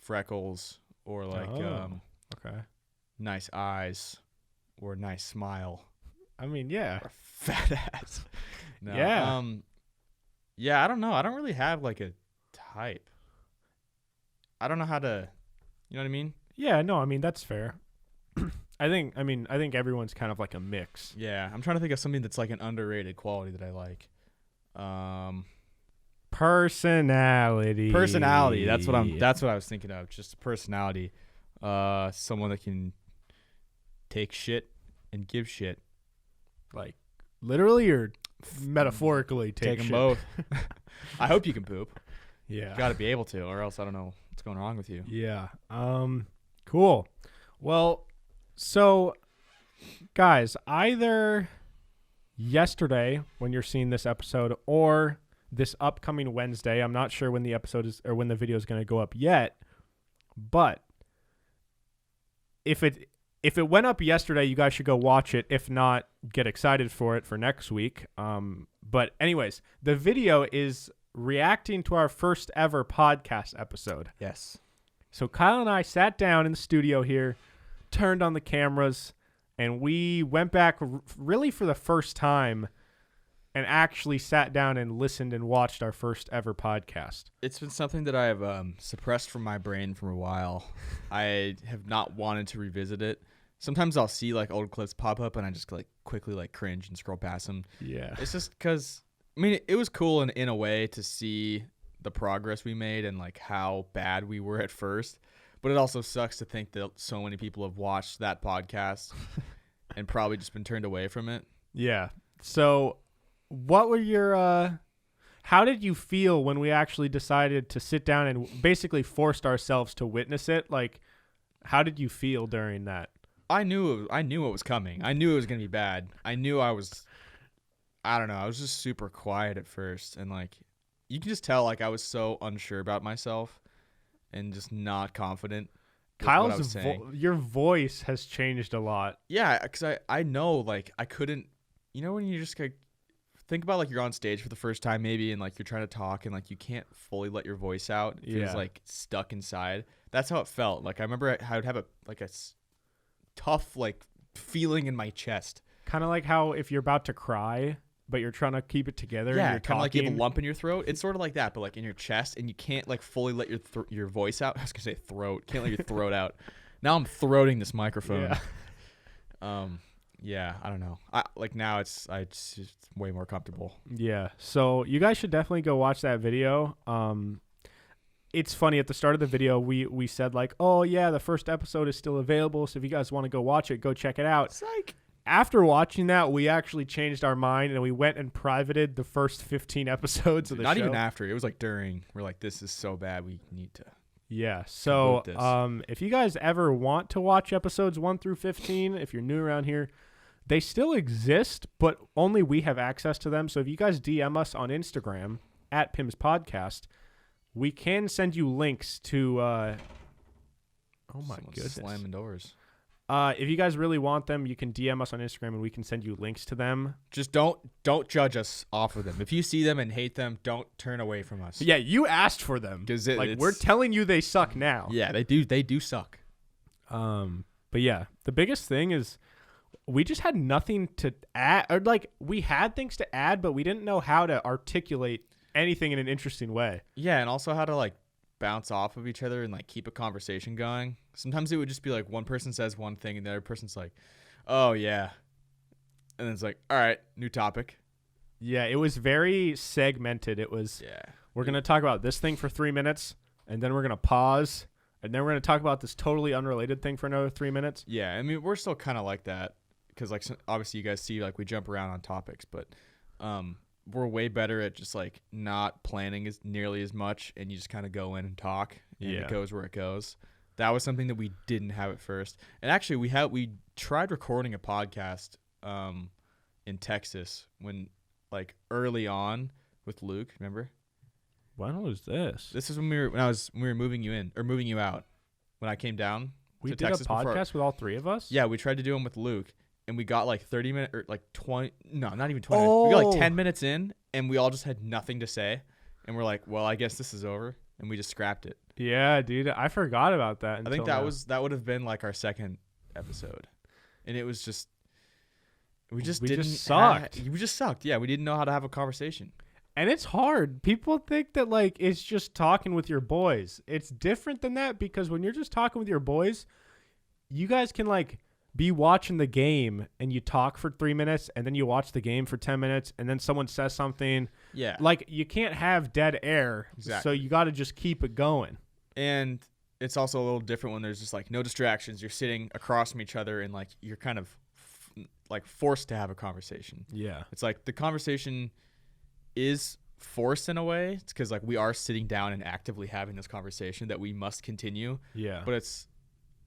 [SPEAKER 2] freckles or like
[SPEAKER 1] Okay.
[SPEAKER 2] nice eyes or a nice smile
[SPEAKER 1] I mean, yeah.
[SPEAKER 2] or a fat ass. No,
[SPEAKER 1] Yeah.
[SPEAKER 2] yeah, I don't know. I don't really have like a type. I don't know how to, you know what I mean?
[SPEAKER 1] Yeah, no, I mean, that's fair. I think everyone's kind of like a mix.
[SPEAKER 2] Yeah, I'm trying to think of something that's like an underrated quality that I like.
[SPEAKER 1] Personality.
[SPEAKER 2] That's what I was thinking of. Just personality. Someone that can take shit and give shit.
[SPEAKER 1] Like literally or metaphorically
[SPEAKER 2] take them
[SPEAKER 1] shit?
[SPEAKER 2] both. I hope you can poop.
[SPEAKER 1] Yeah.
[SPEAKER 2] You got to be able to, or else I don't know what's going wrong with you.
[SPEAKER 1] Yeah. Cool. Well, so guys, either yesterday when you're seeing this episode or this upcoming Wednesday, I'm not sure when the episode is or when the video is going to go up yet, but if it went up yesterday, you guys should go watch it. If not, get excited for it for next week. But anyways, the video is reacting to our first ever podcast episode.
[SPEAKER 2] Yes.
[SPEAKER 1] So Kyle and I sat down in the studio here, turned on the cameras, and we went back really for the first time and actually sat down and listened and watched our first ever podcast.
[SPEAKER 2] It's been something that I have suppressed from my brain for a while. I have not wanted to revisit it. Sometimes I'll see like old clips pop up and I just like quickly like cringe and scroll past them.
[SPEAKER 1] Yeah.
[SPEAKER 2] It's just because, I mean, it was cool in a way to see the progress we made and like how bad we were at first. But it also sucks to think that so many people have watched that podcast and probably just been turned away from it.
[SPEAKER 1] Yeah. So what were your how did you feel when we actually decided to sit down and basically forced ourselves to witness it? Like, how did you feel during that?
[SPEAKER 2] I knew what was coming. I knew it was going to be bad. I was just super quiet at first. And like, you can just tell like I was so unsure about myself and just not confident.
[SPEAKER 1] Kyle's your voice has changed a lot.
[SPEAKER 2] Yeah, because I know like I couldn't, when you just like, think about like you're on stage for the first time maybe and like you're trying to talk and like you can't fully let your voice out. It feels like stuck inside. That's how it felt. Like I remember I would have a tough like feeling in my chest.
[SPEAKER 1] Kind of like how if you're about to cry but you're trying to keep it together.
[SPEAKER 2] Yeah,
[SPEAKER 1] and you're
[SPEAKER 2] kind of like you have a lump in your throat. It's sort of like that, but like in your chest, and you can't like fully let your voice out. I was gonna say throat. Can't let your throat out. Now I'm throating this microphone.
[SPEAKER 1] Yeah.
[SPEAKER 2] Yeah, I don't know. Now it's just way more comfortable.
[SPEAKER 1] Yeah. So you guys should definitely go watch that video. It's funny, at the start of the video we said like, oh yeah, the first episode is still available, so if you guys want to go watch it, go check it out.
[SPEAKER 2] Psych.
[SPEAKER 1] After watching that, we actually changed our mind and we went and privated the first 15 episodes of the show.
[SPEAKER 2] Not even after. It was like during. We're like, this is so bad, we need to.
[SPEAKER 1] Yeah. So if you guys ever want to watch episodes 1 through 15, if you're new around here, they still exist, but only we have access to them. So if you guys DM us on Instagram at PIMS Podcast, we can send you links to oh my goodness.
[SPEAKER 2] Slamming doors.
[SPEAKER 1] If you guys really want them, you can DM us on Instagram and we can send you links to them.
[SPEAKER 2] Just don't judge us off of them. If you see them and hate them, don't turn away from us.
[SPEAKER 1] Yeah, you asked for them. We're telling you they suck now.
[SPEAKER 2] Yeah, they do suck.
[SPEAKER 1] But yeah, the biggest thing is we just had nothing to add, or like we had things to add, but we didn't know how to articulate anything in an interesting way.
[SPEAKER 2] Yeah, and also how to like bounce off of each other and like keep a conversation going. Sometimes it would just be like one person says one thing and the other person's like, oh yeah, and then it's like, all right, new topic.
[SPEAKER 1] Yeah, it was very segmented. It was, we're gonna talk about this thing for 3 minutes and then we're gonna pause and then we're gonna talk about this totally unrelated thing for another 3 minutes.
[SPEAKER 2] Yeah, I mean, we're still kind of like that because like obviously you guys see like we jump around on topics, but we're way better at just like not planning as nearly as much, and you just kind of go in and talk, and it goes where it goes. That was something that we didn't have at first. And actually, we tried recording a podcast in Texas when like early on with Luke. Remember?
[SPEAKER 1] When was this?
[SPEAKER 2] This is when we were moving you in or moving you out. When I came down,
[SPEAKER 1] we did
[SPEAKER 2] Texas
[SPEAKER 1] a podcast with all three of us.
[SPEAKER 2] Yeah, we tried to do them with Luke. And we got like 30 minutes or like 20. No, not even 20 minutes. We got like 10 minutes in and we all just had nothing to say. And we're like, well, I guess this is over. And we just scrapped it.
[SPEAKER 1] Yeah, dude. I forgot about that.
[SPEAKER 2] I think that would have been like our second episode. And it was just, we just sucked. We just sucked. Yeah. We didn't know how to have a conversation.
[SPEAKER 1] And it's hard. People think that like it's just talking with your boys. It's different than that because when you're just talking with your boys, you guys can like be watching the game and you talk for 3 minutes and then you watch the game for 10 minutes and then someone says something.
[SPEAKER 2] Yeah.
[SPEAKER 1] Like, you can't have dead air.
[SPEAKER 2] Exactly.
[SPEAKER 1] So you got to just keep it going.
[SPEAKER 2] And it's also a little different when there's just like no distractions. You're sitting across from each other and like you're kind of like forced to have a conversation.
[SPEAKER 1] Yeah.
[SPEAKER 2] It's like the conversation is forced in a way. It's because like we are sitting down and actively having this conversation that we must continue.
[SPEAKER 1] Yeah.
[SPEAKER 2] But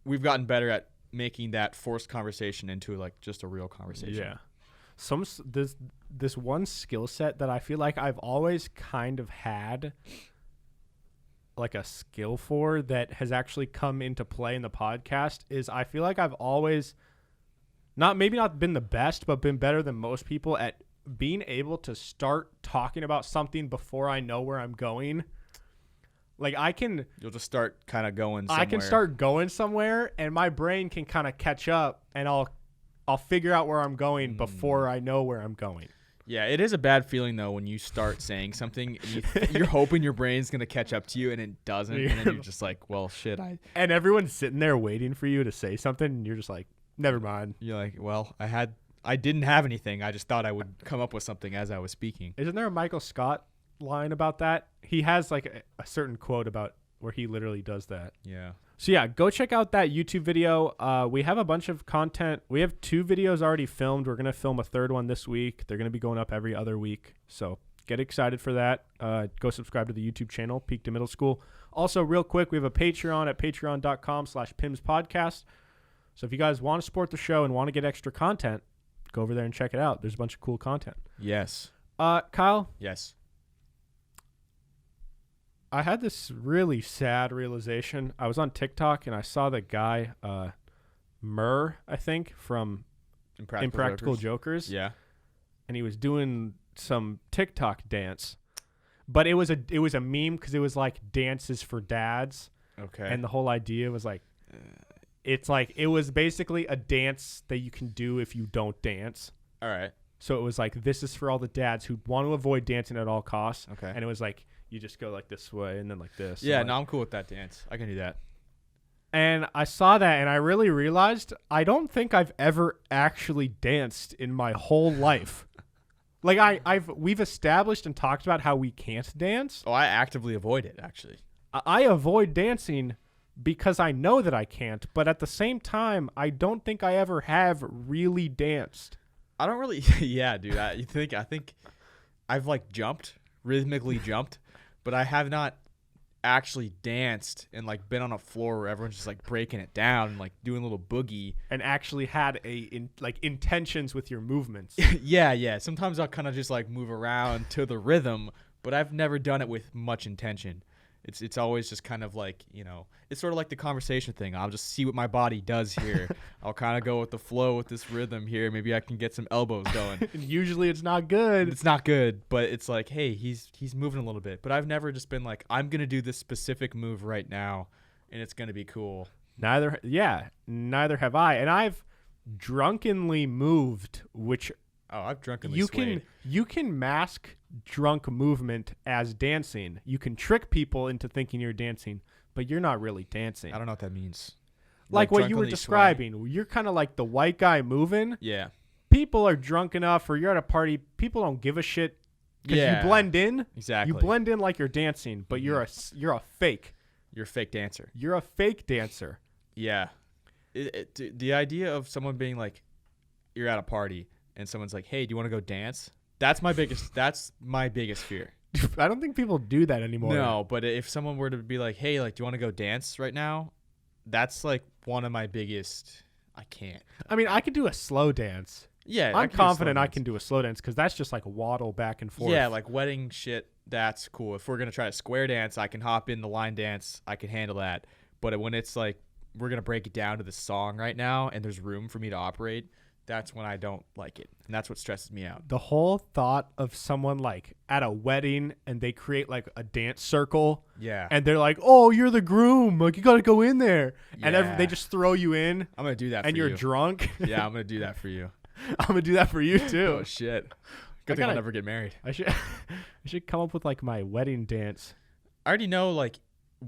[SPEAKER 2] we've gotten better at making that forced conversation into like just a real conversation.
[SPEAKER 1] Yeah. This one skill set that I feel like I've always kind of had like a skill for that has actually come into play in the podcast is I feel like I've always maybe not been the best, but been better than most people at being able to start talking about something before I know where I'm going. Like
[SPEAKER 2] you'll just start kind of going somewhere.
[SPEAKER 1] I can start going somewhere and my brain can kind of catch up and I'll figure out where I'm going before I know where I'm going.
[SPEAKER 2] Yeah, it is a bad feeling though when you start saying something and you're hoping your brain's going to catch up to you and it doesn't. And then you're just like, well, shit.
[SPEAKER 1] And everyone's sitting there waiting for you to say something and you're just like, never mind.
[SPEAKER 2] You're like, well, I didn't have anything. I just thought I would come up with something as I was speaking.
[SPEAKER 1] Isn't there a Michael Scott line about that? He has like a certain quote about where he literally does that.
[SPEAKER 2] Yeah.
[SPEAKER 1] So yeah, go check out that YouTube video. We have a bunch of content. We have 2 videos already filmed. We're going to film a 3rd one this week. They're going to be going up every other week. So get excited for that. Go subscribe to the YouTube channel, Peak to Middle School. Also, real quick, we have a Patreon at patreon.com/PIMS podcast. So if you guys want to support the show and want to get extra content, go over there and check it out. There's a bunch of cool content.
[SPEAKER 2] Yes.
[SPEAKER 1] Kyle?
[SPEAKER 2] Yes.
[SPEAKER 1] I had this really sad realization. I was on TikTok and I saw the guy, Murr, I think, from Impractical Jokers.
[SPEAKER 2] Yeah.
[SPEAKER 1] And he was doing some TikTok dance. But it was a meme because it was like dances for dads.
[SPEAKER 2] Okay.
[SPEAKER 1] And the whole idea was like, it's like, it was basically a dance that you can do if you don't dance.
[SPEAKER 2] All right.
[SPEAKER 1] So it was like, this is for all the dads who want to avoid dancing at all costs.
[SPEAKER 2] Okay.
[SPEAKER 1] And it was like, you just go like this way and then like this.
[SPEAKER 2] Yeah,
[SPEAKER 1] like,
[SPEAKER 2] no, I'm cool with that dance. I can do that.
[SPEAKER 1] And I saw that and I really realized I don't think I've ever actually danced in my whole life. Like we've established and talked about how we can't dance.
[SPEAKER 2] Oh, I actively avoid it, actually.
[SPEAKER 1] I avoid dancing because I know that I can't, but at the same time, I don't think I ever have really danced.
[SPEAKER 2] I don't really. Yeah, dude. I think I've like rhythmically jumped, but I have not actually danced and like been on a floor where everyone's just like breaking it down and like doing a little boogie
[SPEAKER 1] and actually had intentions with your movements.
[SPEAKER 2] Yeah. Sometimes I'll kind of just like move around to the rhythm, but I've never done it with much intention. It's always just kind of like, you know, it's sort of like the conversation thing. I'll just see what my body does here. I'll kind of go with the flow with this rhythm here. Maybe I can get some elbows going.
[SPEAKER 1] Usually it's not good.
[SPEAKER 2] It's not good, but it's like, hey, he's moving a little bit. But I've never just been like, I'm going to do this specific move right now, and it's going to be cool.
[SPEAKER 1] Neither have I. And I've drunkenly moved, which...
[SPEAKER 2] Oh, I've drunkenly swayed.
[SPEAKER 1] You can mask drunk movement as dancing. You can trick people into thinking you're dancing, but you're not really dancing.
[SPEAKER 2] I don't know what that means.
[SPEAKER 1] Like what you were describing. Sway. You're kind of like the white guy moving.
[SPEAKER 2] Yeah.
[SPEAKER 1] People are drunk enough, or you're at a party. People don't give a shit because you blend in.
[SPEAKER 2] Exactly.
[SPEAKER 1] You blend in like you're dancing, but you're a fake.
[SPEAKER 2] You're a fake dancer.
[SPEAKER 1] You're a fake dancer.
[SPEAKER 2] Yeah. The idea of someone being like, you're at a party. And someone's like, hey, do you want to go dance? That's my biggest fear.
[SPEAKER 1] I don't think people do that anymore.
[SPEAKER 2] No, but if someone were to be like, hey, like, do you want to go dance right now? That's like one of my biggest. I can't.
[SPEAKER 1] I mean, I could do a slow dance.
[SPEAKER 2] Yeah.
[SPEAKER 1] I'm confident I can do a slow dance because that's just like waddle back and forth.
[SPEAKER 2] Yeah, like wedding shit, that's cool. If we're going to try to square dance, I can hop in the line dance. I can handle that. But when it's like, we're going to break it down to the song right now and there's room for me to operate, that's when I don't like it. And that's what stresses me out.
[SPEAKER 1] The whole thought of someone like at a wedding and they create like a dance circle.
[SPEAKER 2] Yeah.
[SPEAKER 1] And they're like, oh, you're the groom. Like, you got to go in there.
[SPEAKER 2] Yeah.
[SPEAKER 1] And they just throw you in.
[SPEAKER 2] I'm going to do that for you.
[SPEAKER 1] And you're drunk.
[SPEAKER 2] Yeah, I'm going to do that for you.
[SPEAKER 1] I'm going to do that for you too.
[SPEAKER 2] Oh, shit. Good thing I'll never get married.
[SPEAKER 1] I should come up with like my wedding dance.
[SPEAKER 2] I already know like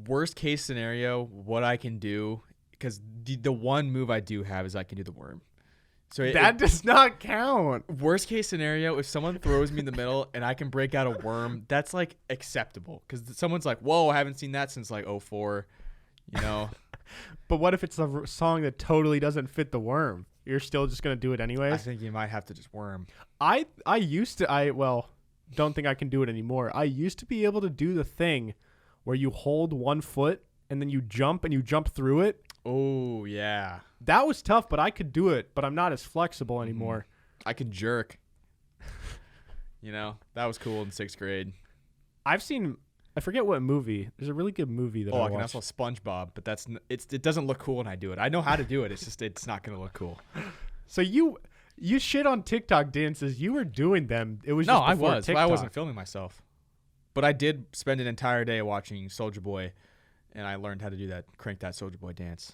[SPEAKER 2] worst case scenario what I can do because the one move I do have is I can do the worm. So
[SPEAKER 1] that does not count.
[SPEAKER 2] Worst case scenario, if someone throws me in the middle and I can break out a worm, that's like acceptable because someone's like, "Whoa, I haven't seen that since like '04," you know.
[SPEAKER 1] But what if it's a song that totally doesn't fit the worm? You're still just gonna do it anyways.
[SPEAKER 2] I think you might have to just worm.
[SPEAKER 1] I used to don't think I can do it anymore. I used to be able to do the thing where you hold one foot and then you jump through it.
[SPEAKER 2] Oh yeah,
[SPEAKER 1] that was tough, but I could do it. But I'm not as flexible anymore.
[SPEAKER 2] I can jerk. You know, that was cool in 6th grade.
[SPEAKER 1] I've seen. I forget what movie. There's a really good movie that I watched.
[SPEAKER 2] I can also SpongeBob, but it doesn't look cool when I do it. I know how to do it. It's just it's not gonna look cool.
[SPEAKER 1] So you shit on TikTok dances. You were doing them. It was
[SPEAKER 2] no,
[SPEAKER 1] just
[SPEAKER 2] I
[SPEAKER 1] before
[SPEAKER 2] was.
[SPEAKER 1] TikTok.
[SPEAKER 2] I wasn't filming myself, but I did spend an entire day watching Soulja Boy, and I learned how to do that. Crank that Soulja Boy dance.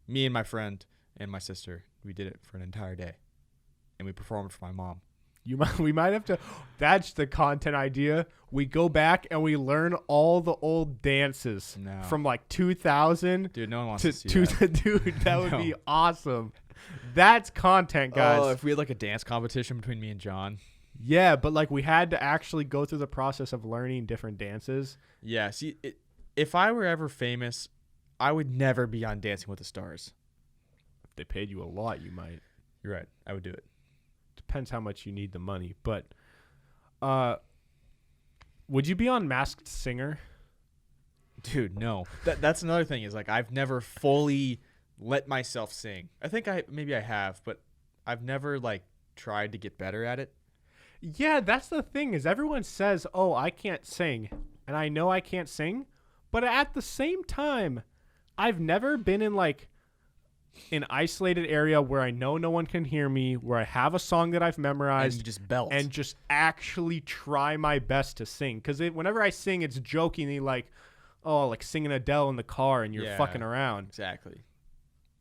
[SPEAKER 2] Me and my friend and my sister, we did it for an entire day, and we performed for my mom.
[SPEAKER 1] We might have to. That's the content idea. We go back and we learn all the old dances from like 2000.
[SPEAKER 2] Dude, no one wants to see that.
[SPEAKER 1] Dude, that would be awesome. That's content, guys.
[SPEAKER 2] Oh, if we had like a dance competition between me and John.
[SPEAKER 1] Yeah, but like we had to actually go through the process of learning different dances.
[SPEAKER 2] Yeah. See, if I were ever famous, I would never be on Dancing with the Stars.
[SPEAKER 1] If they paid you a lot, you might.
[SPEAKER 2] You're right. I would do it.
[SPEAKER 1] Depends how much you need the money, but would you be on Masked Singer?
[SPEAKER 2] Dude, no. That's another thing is like I've never fully let myself sing. I think maybe I have, but I've never like tried to get better at it.
[SPEAKER 1] Yeah, that's the thing is everyone says, "Oh, I can't sing." And I know I can't sing, but at the same time, I've never been in like an isolated area where I know no one can hear me, where I have a song that I've memorized,
[SPEAKER 2] and you just belt
[SPEAKER 1] and just actually try my best to sing. Because whenever I sing, it's jokingly like, oh, like singing Adele in the car and you're fucking around.
[SPEAKER 2] Exactly.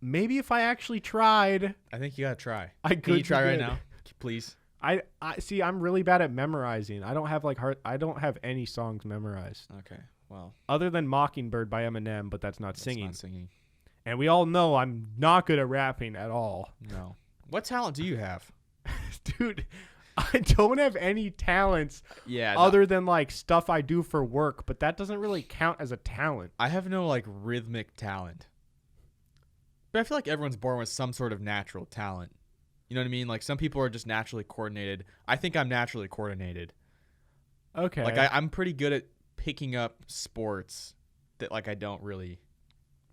[SPEAKER 1] Maybe if I actually tried,
[SPEAKER 2] I think you gotta try.
[SPEAKER 1] Can
[SPEAKER 2] you try right now, please?
[SPEAKER 1] I see. I'm really bad at memorizing. I don't have I don't have any songs memorized.
[SPEAKER 2] Okay, well,
[SPEAKER 1] other than Mockingbird by Eminem, but that's not singing.
[SPEAKER 2] Not singing.
[SPEAKER 1] And we all know I'm not good at rapping at all.
[SPEAKER 2] No. What talent do you have?
[SPEAKER 1] Dude, I don't have any talents
[SPEAKER 2] Yeah.
[SPEAKER 1] other than like stuff I do for work, but that doesn't really count as a talent.
[SPEAKER 2] I have no like rhythmic talent. But I feel like everyone's born with some sort of natural talent. You know what I mean? Like some people are just naturally coordinated. I think I'm naturally coordinated.
[SPEAKER 1] Okay.
[SPEAKER 2] Like I'm pretty good at picking up sports that like I don't really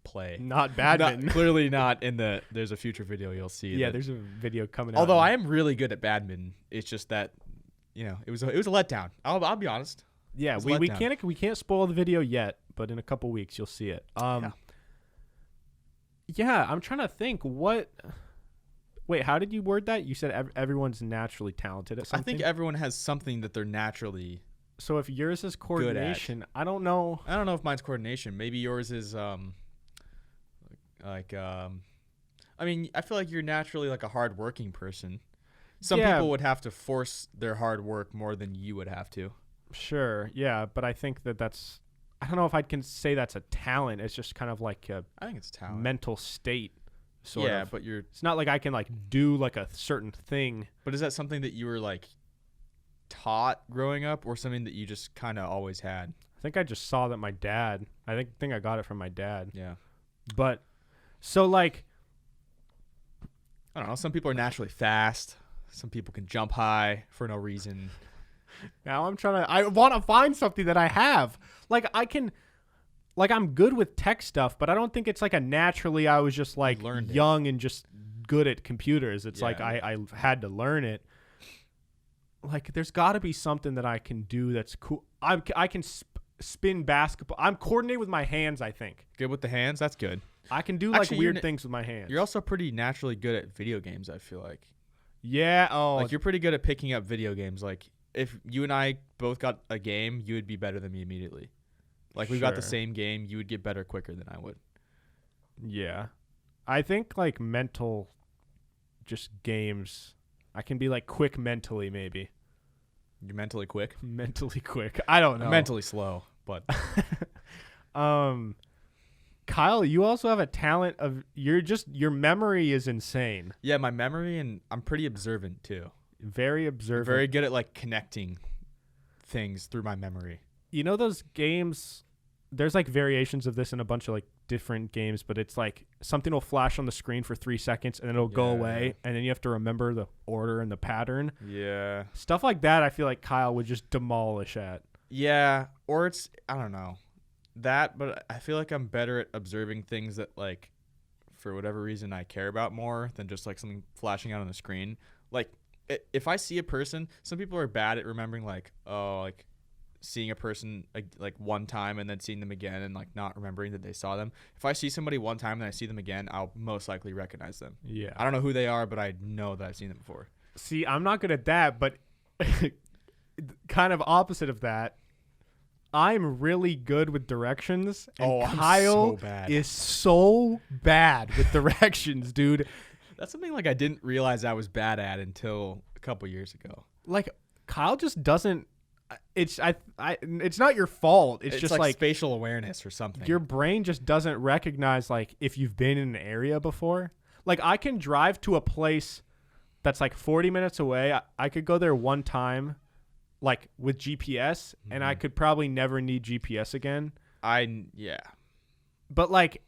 [SPEAKER 2] play.
[SPEAKER 1] Not badminton.
[SPEAKER 2] Clearly not in the there's a future video you'll see.
[SPEAKER 1] Yeah, there's a video coming out.
[SPEAKER 2] Although I am really good at badminton. It's just that, you know, it was a letdown. I'll be honest.
[SPEAKER 1] Yeah, we can't spoil the video yet, but in a couple weeks you'll see it. Yeah, I'm trying to think Wait, how did you word that? You said everyone's naturally talented at something?
[SPEAKER 2] I think everyone has something that they're naturally.
[SPEAKER 1] So if yours is coordination, I don't know.
[SPEAKER 2] I don't know if mine's coordination. Maybe yours is I mean, I feel like you're naturally like a hardworking person. Some people would have to force their hard work more than you would have to.
[SPEAKER 1] Sure, yeah, but I think that's. I don't know if I can say that's a talent. It's just kind of like
[SPEAKER 2] I think it's talent.
[SPEAKER 1] Mental state. Sort of.
[SPEAKER 2] Yeah, but it's
[SPEAKER 1] not like I can like do like a certain thing.
[SPEAKER 2] But is that something that you were like taught growing up, or something that you just kind of always had?
[SPEAKER 1] I think I just saw that my dad. I think I got it from my dad.
[SPEAKER 2] Yeah.
[SPEAKER 1] But so like
[SPEAKER 2] I don't know, some people are naturally fast. Some people can jump high for no reason.
[SPEAKER 1] Now I want to find something that I have. Like I'm good with tech stuff, but I don't think it's like a naturally I was just like young and just good at computers. It's like I had to learn it. Like there's got to be something that I can do that's cool. I can spin basketball. I'm coordinated with my hands, I think.
[SPEAKER 2] Good with the hands? That's good.
[SPEAKER 1] I can do like weird things with my hands.
[SPEAKER 2] You're also pretty naturally good at video games, I feel like.
[SPEAKER 1] Yeah. Oh.
[SPEAKER 2] Like you're pretty good at picking up video games. Like if you and I both got a game, you would be better than me immediately. Like we got the same game, you would get better quicker than I would.
[SPEAKER 1] Yeah. I think like mental just games, I can be like quick mentally maybe.
[SPEAKER 2] You're mentally quick?
[SPEAKER 1] Mentally quick. I don't know.
[SPEAKER 2] I'm mentally slow, but
[SPEAKER 1] cuz Kyle, you also have a talent of your memory is insane.
[SPEAKER 2] Yeah, my memory, and I'm pretty observant too.
[SPEAKER 1] Very observant.
[SPEAKER 2] Very good at like connecting things through my memory.
[SPEAKER 1] You know those games, there's like variations of this in a bunch of like different games, but it's like something will flash on the screen for 3 seconds and then it'll go away, and then you have to remember the order and the pattern.
[SPEAKER 2] Yeah.
[SPEAKER 1] Stuff like that I feel like Kyle would just demolish at.
[SPEAKER 2] Yeah, or it's, I don't know, that, but I feel like I'm better at observing things that, like, for whatever reason I care about more than just like something flashing out on the screen. Like, if I see a person, some people are bad at remembering, like, oh, like seeing a person like one time and then seeing them again and like not remembering that they saw them. If I see somebody one time and I see them again, I'll most likely recognize them.
[SPEAKER 1] Yeah.
[SPEAKER 2] I don't know who they are, but I know that I've seen them before.
[SPEAKER 1] See, I'm not good at that, but kind of opposite of that, I'm really good with directions, and Kyle is so bad with directions, dude.
[SPEAKER 2] That's something like I didn't realize I was bad at until a couple years ago.
[SPEAKER 1] Like Kyle just doesn't. It's not your fault. It's just like
[SPEAKER 2] spatial awareness or something.
[SPEAKER 1] Your brain just doesn't recognize like if you've been in an area before. Like I can drive to a place that's like 40 minutes away. I could go there one time, like with GPS, and I could probably never need GPS again.
[SPEAKER 2] Yeah.
[SPEAKER 1] But like,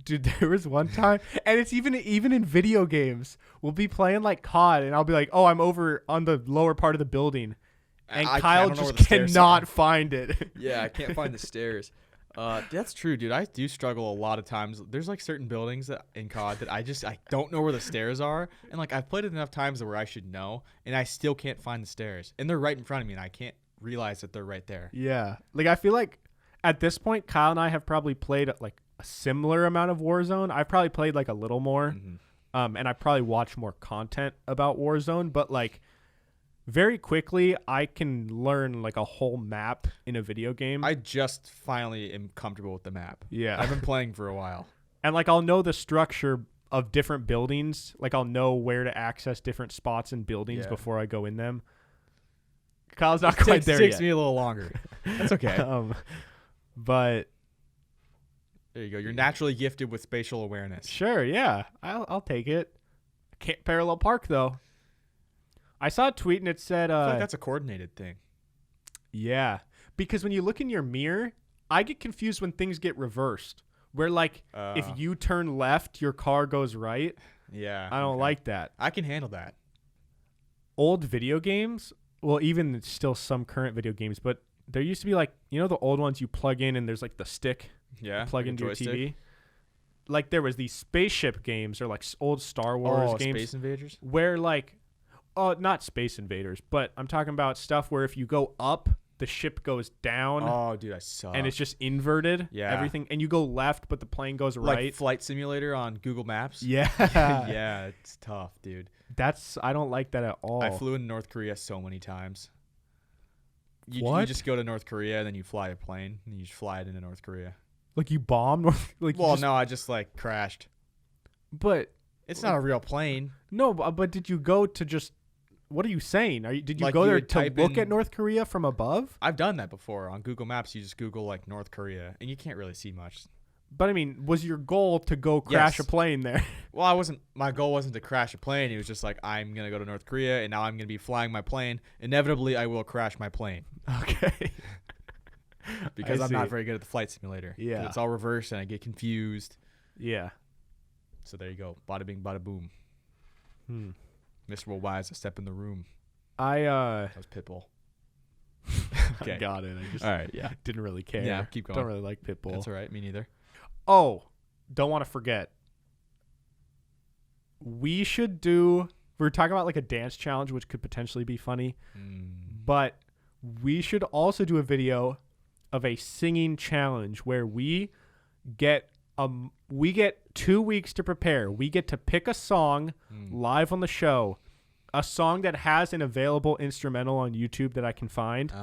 [SPEAKER 1] dude, there was one time, and it's even in video games. We'll be playing like COD, and I'll be like, oh, I'm over on the lower part of the building. And Kyle just cannot find it.
[SPEAKER 2] Yeah, I can't find the stairs. That's true, dude. I do struggle a lot of times. There's like certain buildings that in COD that I don't know where the stairs are. And like I've played it enough times where I should know, and I still can't find the stairs. And they're right in front of me, and I can't realize that they're right there.
[SPEAKER 1] Yeah. Like I feel like at this point, Kyle and I have probably played like a similar amount of Warzone. I've probably played like a little more. And I probably watch more content about Warzone, but like very quickly, I can learn like a whole map in a video game.
[SPEAKER 2] I just finally am comfortable with the map.
[SPEAKER 1] Yeah.
[SPEAKER 2] I've been playing for a while.
[SPEAKER 1] And like I'll know the structure of different buildings. Like I'll know where to access different spots in buildings before I go in them. Kyle's not quite there yet.
[SPEAKER 2] It takes me a little longer. That's okay.
[SPEAKER 1] But
[SPEAKER 2] there you go. You're naturally gifted with spatial awareness.
[SPEAKER 1] Sure, yeah. I'll take it. Can't parallel park though. I saw a tweet and it said
[SPEAKER 2] I feel like that's a coordinated thing.
[SPEAKER 1] Yeah. Because when you look in your mirror, I get confused when things get reversed. Where like if you turn left, your car goes right.
[SPEAKER 2] Yeah.
[SPEAKER 1] I don't like that.
[SPEAKER 2] I can handle that.
[SPEAKER 1] Old video games, well, even still some current video games, but there used to be like, you know the old ones you plug in and there's like the stick plug into your TV? Like there was these spaceship games or like old Star Wars games.
[SPEAKER 2] Space Invaders?
[SPEAKER 1] Where like not Space Invaders, but I'm talking about stuff where if you go up, the ship goes down.
[SPEAKER 2] Oh, dude, I suck.
[SPEAKER 1] And it's just inverted.
[SPEAKER 2] Yeah.
[SPEAKER 1] Everything. And you go left, but the plane goes right.
[SPEAKER 2] Like Flight Simulator on Google Maps?
[SPEAKER 1] Yeah.
[SPEAKER 2] Yeah, it's tough, dude.
[SPEAKER 1] I don't like that at all.
[SPEAKER 2] I flew in North Korea so many times.
[SPEAKER 1] What?
[SPEAKER 2] You just go to North Korea, and then you fly a plane, and you just fly it into North Korea.
[SPEAKER 1] Like you bombed?
[SPEAKER 2] No, I just like crashed.
[SPEAKER 1] But
[SPEAKER 2] it's not a real plane.
[SPEAKER 1] No, but did you go to just... What are you saying? Did you
[SPEAKER 2] like
[SPEAKER 1] go there to look at North Korea from above?
[SPEAKER 2] I've done that before. On Google Maps, you just Google like North Korea, and you can't really see much.
[SPEAKER 1] But I mean, was your goal to go crash a plane there?
[SPEAKER 2] Well, my goal wasn't to crash a plane. It was just like, I'm going to go to North Korea, and now I'm going to be flying my plane. Inevitably, I will crash my plane.
[SPEAKER 1] Okay.
[SPEAKER 2] Because I'm not very good at the flight simulator.
[SPEAKER 1] Yeah.
[SPEAKER 2] It's all reversed, and I get confused.
[SPEAKER 1] Yeah.
[SPEAKER 2] So there you go. Bada bing, bada boom. Mr. Worldwide, a step in the room. That was Pitbull.
[SPEAKER 1] Okay. I got it. I just
[SPEAKER 2] all right, yeah.
[SPEAKER 1] Didn't really care.
[SPEAKER 2] Yeah, keep going.
[SPEAKER 1] Don't really like Pitbull.
[SPEAKER 2] That's all right. Me neither.
[SPEAKER 1] Oh, don't want to forget. We were talking about like a dance challenge, which could potentially be funny. But we should also do a video of a singing challenge where we get 2 weeks to prepare. We get to pick a song live on the show, a song that has an available instrumental on YouTube that I can find.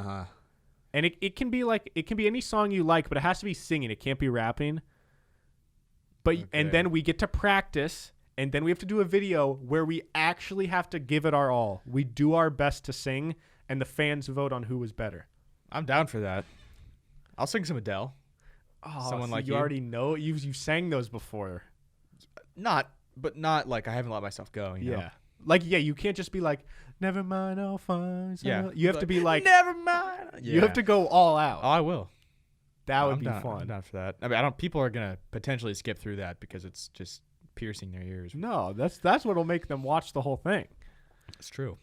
[SPEAKER 1] And it can be any song you like, but it has to be singing. It can't be rapping. But and then we get to practice, and then we have to do a video where we actually have to give it our all. We do our best to sing, and the fans vote on who was better.
[SPEAKER 2] I'm down for that. I'll sing some Adele.
[SPEAKER 1] Oh,
[SPEAKER 2] Someone
[SPEAKER 1] so
[SPEAKER 2] like
[SPEAKER 1] you
[SPEAKER 2] you.
[SPEAKER 1] already know it. You sang those before.
[SPEAKER 2] Not like I haven't let myself go. You know?
[SPEAKER 1] Like you can't just be like, never mind, I'll find.
[SPEAKER 2] Yeah.
[SPEAKER 1] You have to be like,
[SPEAKER 2] never mind. Yeah.
[SPEAKER 1] you have to go all out.
[SPEAKER 2] Oh, I will.
[SPEAKER 1] That would
[SPEAKER 2] I'm
[SPEAKER 1] be
[SPEAKER 2] down,
[SPEAKER 1] fun.
[SPEAKER 2] I'm down for that. I mean, people are gonna potentially skip through that because it's just piercing their ears.
[SPEAKER 1] No, that's what'll make them watch the whole thing.
[SPEAKER 2] It's true.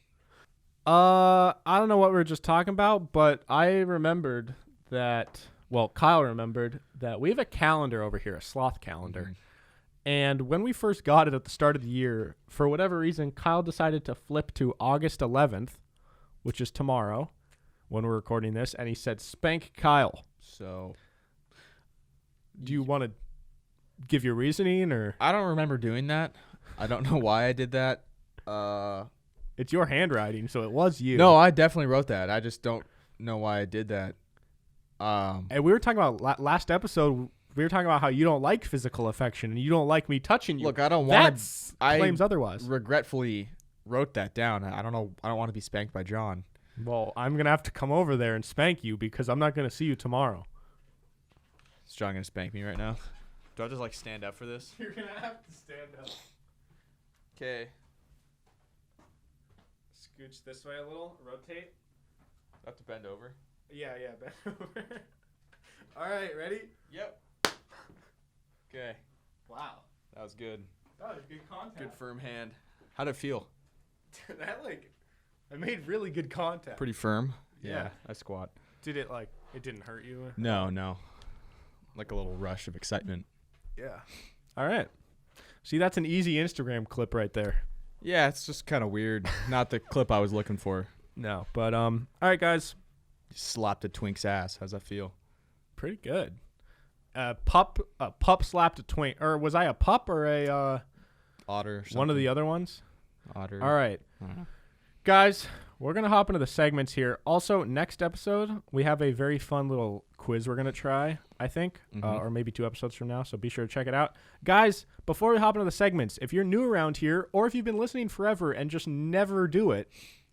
[SPEAKER 1] I don't know what we were just talking about, but I remembered that. Well, Kyle remembered that we have a calendar over here, a sloth calendar.
[SPEAKER 2] Mm-hmm.
[SPEAKER 1] And when we first got it at the start of the year, for whatever reason, Kyle decided to flip to August 11th, which is tomorrow when we're recording this, and he said, "Spank Kyle."
[SPEAKER 2] So,
[SPEAKER 1] do you want to give your reasoning, or?
[SPEAKER 2] I don't remember doing that. I don't know why I did that.
[SPEAKER 1] It's your handwriting, so it was you.
[SPEAKER 2] No, I definitely wrote that. I just don't know why I did that.
[SPEAKER 1] And we were talking about last episode. We were talking about how you don't like physical affection and you don't like me touching you.
[SPEAKER 2] Look, I don't want
[SPEAKER 1] to. Claims otherwise.
[SPEAKER 2] Regretfully wrote that down. I don't know. I don't want to be spanked by John.
[SPEAKER 1] Well, I'm gonna have to come over there and spank you because I'm not gonna see you tomorrow.
[SPEAKER 2] Is John gonna spank me right now? Do I just like stand up for this?
[SPEAKER 1] You're gonna have to stand up.
[SPEAKER 2] Okay.
[SPEAKER 1] Scooch this way a little. Rotate.
[SPEAKER 2] I have to bend over.
[SPEAKER 1] Yeah, bend over. All right, ready?
[SPEAKER 2] Yep. Okay.
[SPEAKER 1] Wow.
[SPEAKER 2] That was good.
[SPEAKER 1] That was good contact.
[SPEAKER 2] Good firm hand. How'd it feel?
[SPEAKER 1] I made really good contact.
[SPEAKER 2] Pretty firm.
[SPEAKER 1] Yeah.
[SPEAKER 2] I squat.
[SPEAKER 1] Did it it didn't hurt you?
[SPEAKER 2] No. Like a little rush of excitement.
[SPEAKER 1] Yeah. All right. See, that's an easy Instagram clip right there.
[SPEAKER 2] Yeah, it's just kind of weird. Not the clip I was looking for.
[SPEAKER 1] No, but all right, guys.
[SPEAKER 2] Slapped a Twink's ass. How's that feel?
[SPEAKER 1] Pretty good. A pup slapped a twink, or was I a pup or a
[SPEAKER 2] otter? Or something.
[SPEAKER 1] One of the other ones.
[SPEAKER 2] Otter.
[SPEAKER 1] All right, guys, we're gonna hop into the segments here. Also, next episode we have a very fun little quiz we're gonna try. I think, or maybe 2 episodes from now. So be sure to check it out, guys. Before we hop into the segments, if you're new around here, or if you've been listening forever and just never do it,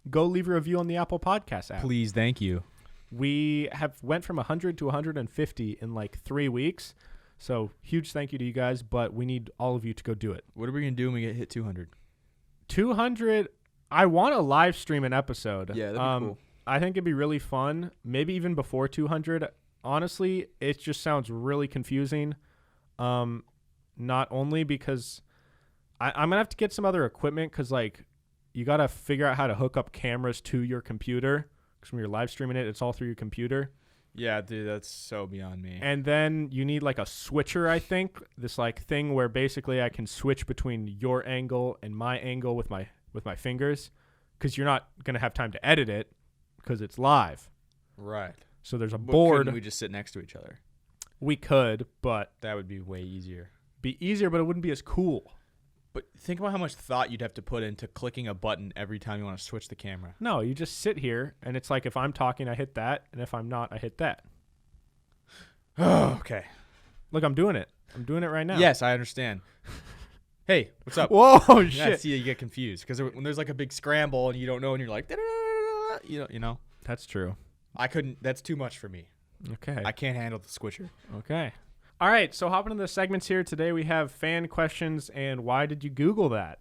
[SPEAKER 1] go leave a review on the Apple Podcast app.
[SPEAKER 2] Please, thank you.
[SPEAKER 1] We have went from 100 to 150 in 3 weeks. So huge thank you to you guys, but we need all of you to go do it.
[SPEAKER 2] What are we going to do when we hit 200?
[SPEAKER 1] 200, I want to live stream an episode.
[SPEAKER 2] Yeah, that'd be cool.
[SPEAKER 1] I think it'd be really fun, maybe even before 200. Honestly, it just sounds really confusing. Not only because I'm going to have to get some other equipment because, you got to figure out how to hook up cameras to your computer. Because when you're live streaming it, it's all through your computer.
[SPEAKER 2] Yeah, dude, that's so beyond me.
[SPEAKER 1] And then you need a switcher, I think. This thing where basically I can switch between your angle and my angle with my fingers, because you're not gonna have time to edit it because it's live.
[SPEAKER 2] Right.
[SPEAKER 1] So there's a board.
[SPEAKER 2] Couldn't we just sit next to each other?
[SPEAKER 1] We could, but
[SPEAKER 2] that would be way easier.
[SPEAKER 1] Be easier, but it wouldn't be as cool.
[SPEAKER 2] But think about how much thought you'd have to put into clicking a button every time you want to switch the camera.
[SPEAKER 1] No, you just sit here, and it's if I'm talking, I hit that, and if I'm not, I hit that.
[SPEAKER 2] Oh, okay.
[SPEAKER 1] Look, I'm doing it. I'm doing it right now.
[SPEAKER 2] Yes, I understand. Hey, what's up?
[SPEAKER 1] Whoa, shit.
[SPEAKER 2] Yeah, see, you get confused. Because when there's a big scramble and you don't know, and you're like, you know.
[SPEAKER 1] That's true.
[SPEAKER 2] That's too much for me.
[SPEAKER 1] Okay.
[SPEAKER 2] I can't handle the switcher.
[SPEAKER 1] Okay. All right, so hopping into the segments here today, we have fan questions and why did you Google that?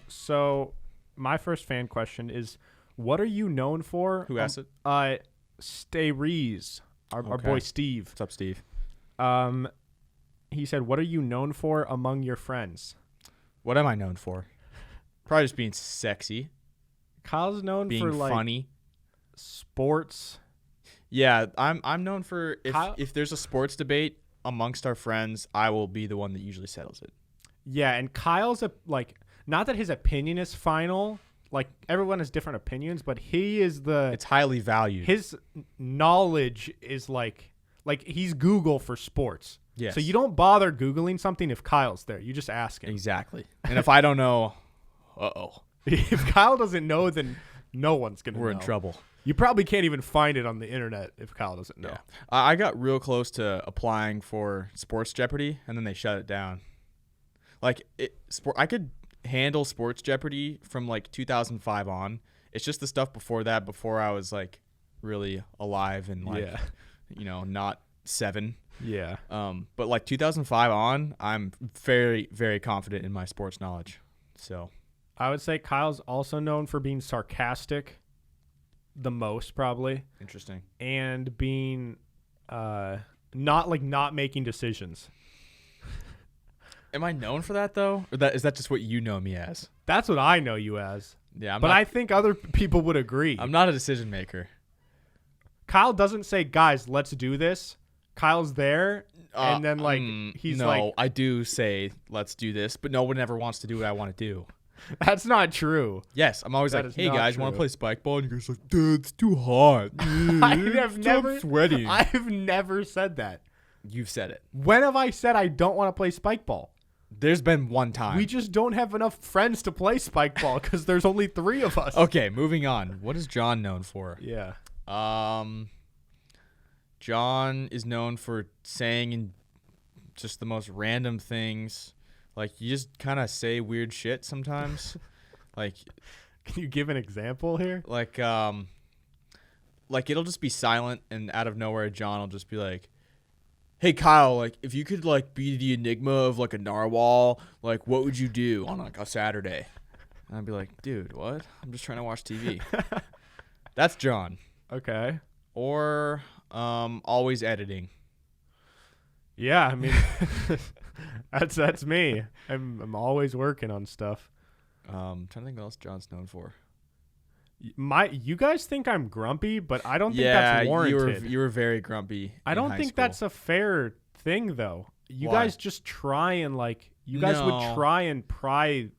[SPEAKER 1] So my first fan question is, what are you known for?
[SPEAKER 2] Who asked it?
[SPEAKER 1] Stay Rees, our boy Steve.
[SPEAKER 2] What's up, Steve?
[SPEAKER 1] He said, what are you known for among your friends?
[SPEAKER 2] What am I known for? Probably just being sexy.
[SPEAKER 1] Kyle's known
[SPEAKER 2] being
[SPEAKER 1] for
[SPEAKER 2] funny.
[SPEAKER 1] Sports.
[SPEAKER 2] Yeah, I'm known for if there's a sports debate amongst our friends, I will be the one that usually settles it.
[SPEAKER 1] Yeah, and Kyle's not that his opinion is final. Everyone has different opinions, but he is
[SPEAKER 2] it's highly valued.
[SPEAKER 1] His knowledge is he's Google for sports.
[SPEAKER 2] Yes.
[SPEAKER 1] So you don't bother Googling something if Kyle's there. You just ask him.
[SPEAKER 2] Exactly. And if I don't know,
[SPEAKER 1] if Kyle doesn't know, then no one's going to know.
[SPEAKER 2] We're in trouble.
[SPEAKER 1] You probably can't even find it on the internet if Kyle doesn't know.
[SPEAKER 2] Yeah. I got real close to applying for Sports Jeopardy, and then they shut it down. I could handle Sports Jeopardy from 2005 on. It's just the stuff before that, before I was really alive and not 7.
[SPEAKER 1] Yeah.
[SPEAKER 2] But like 2005 on, I'm very, very confident in my sports knowledge. So
[SPEAKER 1] I would say Kyle's also known for being sarcastic the most, probably.
[SPEAKER 2] interesting.
[SPEAKER 1] And being not making decisions.
[SPEAKER 2] Am I known for that though? Or is that just what you know me as?
[SPEAKER 1] That's what I know you as.
[SPEAKER 2] Yeah,
[SPEAKER 1] I think other people would agree.
[SPEAKER 2] I'm not a decision maker.
[SPEAKER 1] Kyle doesn't say, guys, let's do this. Kyle's there, and then he's
[SPEAKER 2] no,
[SPEAKER 1] like,
[SPEAKER 2] I do say let's do this, but no one ever wants to do what I want to do.
[SPEAKER 1] that's not true.
[SPEAKER 2] Yes, I'm always
[SPEAKER 1] That
[SPEAKER 2] like,
[SPEAKER 1] is
[SPEAKER 2] hey
[SPEAKER 1] not
[SPEAKER 2] guys, want
[SPEAKER 1] true.
[SPEAKER 2] to play spike ball? And you guys are like, dude, it's too hot. I'm sweating.
[SPEAKER 1] I've never said that.
[SPEAKER 2] You've said it.
[SPEAKER 1] When have I said I don't want to play spike ball?
[SPEAKER 2] There's been one time.
[SPEAKER 1] We just don't have enough friends to play spike ball because there's only 3 of us.
[SPEAKER 2] Okay, moving on. What is John known for?
[SPEAKER 1] Yeah.
[SPEAKER 2] John is known for saying just the most random things. Like, you just kind of say weird shit sometimes. Like,
[SPEAKER 1] Can you give an example here?
[SPEAKER 2] like it'll just be silent, and out of nowhere, John will just be like, hey, Kyle, like, if you could, like, be the enigma of, like, a narwhal, like, what would you do on, like, a Saturday? And I'd be like, dude, what? I'm just trying to watch TV. That's John.
[SPEAKER 1] Okay.
[SPEAKER 2] Or always editing.
[SPEAKER 1] Yeah, I mean, that's me. I'm always working on stuff.
[SPEAKER 2] Trying to think what else John's known for.
[SPEAKER 1] You guys think I'm grumpy, but I don't think that's warranted.
[SPEAKER 2] you were very grumpy.
[SPEAKER 1] I don't think that's a fair thing, though. You
[SPEAKER 2] Why?
[SPEAKER 1] guys just try and you guys would
[SPEAKER 2] No.
[SPEAKER 1] try and pry,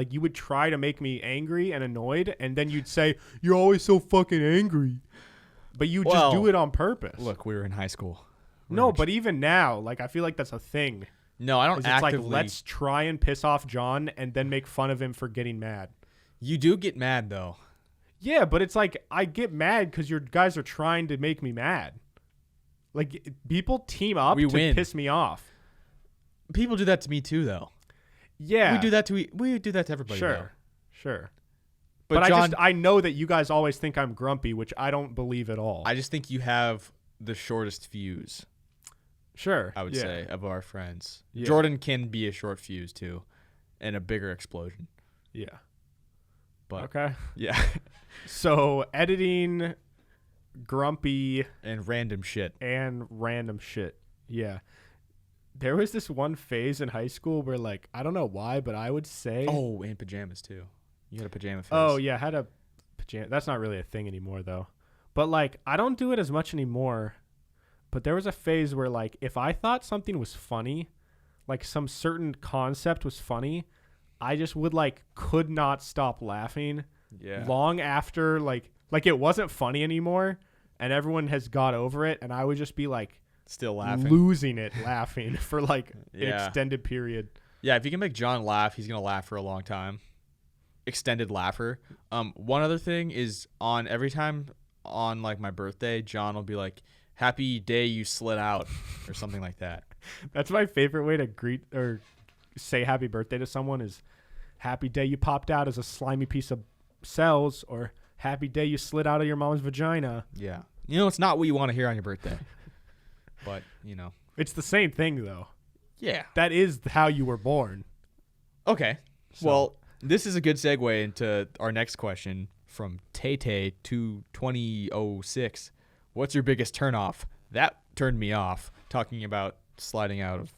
[SPEAKER 1] you would try to make me angry and annoyed, and then you'd say, you're always so fucking angry. But you just do it on purpose.
[SPEAKER 2] Look, we were in high school.
[SPEAKER 1] No, but even now, I feel like that's a thing.
[SPEAKER 2] No, I don't
[SPEAKER 1] It's
[SPEAKER 2] actively.
[SPEAKER 1] let's try and piss off John and then make fun of him for getting mad.
[SPEAKER 2] You do get mad, though.
[SPEAKER 1] Yeah, but it's I get mad because your guys are trying to make me mad. People team up
[SPEAKER 2] We
[SPEAKER 1] to
[SPEAKER 2] win.
[SPEAKER 1] piss me off.
[SPEAKER 2] People do that to me, too, though.
[SPEAKER 1] Yeah.
[SPEAKER 2] We do that to everybody, though.
[SPEAKER 1] Sure.
[SPEAKER 2] But
[SPEAKER 1] But
[SPEAKER 2] John,
[SPEAKER 1] I know that you guys always think I'm grumpy, which I don't believe at all.
[SPEAKER 2] I just think you have the shortest fuse,
[SPEAKER 1] Sure.
[SPEAKER 2] I would
[SPEAKER 1] yeah.
[SPEAKER 2] say, of our friends.
[SPEAKER 1] Yeah.
[SPEAKER 2] Jordan can be a short fuse, too, and a bigger explosion.
[SPEAKER 1] Yeah.
[SPEAKER 2] But
[SPEAKER 1] Okay.
[SPEAKER 2] yeah.
[SPEAKER 1] So editing, grumpy,
[SPEAKER 2] And random shit.
[SPEAKER 1] and random shit. Yeah. There was this one phase in high school where I don't know why, but I would say
[SPEAKER 2] Oh, and pajamas, too. You had a pajama phase.
[SPEAKER 1] Oh yeah, I had a pajama. That's not really a thing anymore though. But I don't do it as much anymore. But there was a phase where if I thought something was funny, some certain concept was funny, I just would could not stop laughing.
[SPEAKER 2] Yeah.
[SPEAKER 1] Long after it wasn't funny anymore and everyone has got over it, and I would just be
[SPEAKER 2] Still laughing.
[SPEAKER 1] losing it laughing for an
[SPEAKER 2] Yeah.
[SPEAKER 1] extended period.
[SPEAKER 2] Yeah, if you can make John laugh, he's gonna laugh for a long time. Extended laugher. One other thing is every time on my birthday, John will be like, "Happy day you slid out," or something like that.
[SPEAKER 1] That's my favorite way to greet or say happy birthday to someone is happy day you popped out as a slimy piece of cells, or happy day you slid out of your mom's vagina.
[SPEAKER 2] Yeah, it's not what you want to hear on your birthday, but
[SPEAKER 1] It's the same thing though.
[SPEAKER 2] yeah.
[SPEAKER 1] That is how you were born.
[SPEAKER 2] Okay.
[SPEAKER 1] So-
[SPEAKER 2] Well, this is a good segue into our next question from Tay-Tay to 2006. What's your biggest turnoff? That turned me off, talking about sliding out of.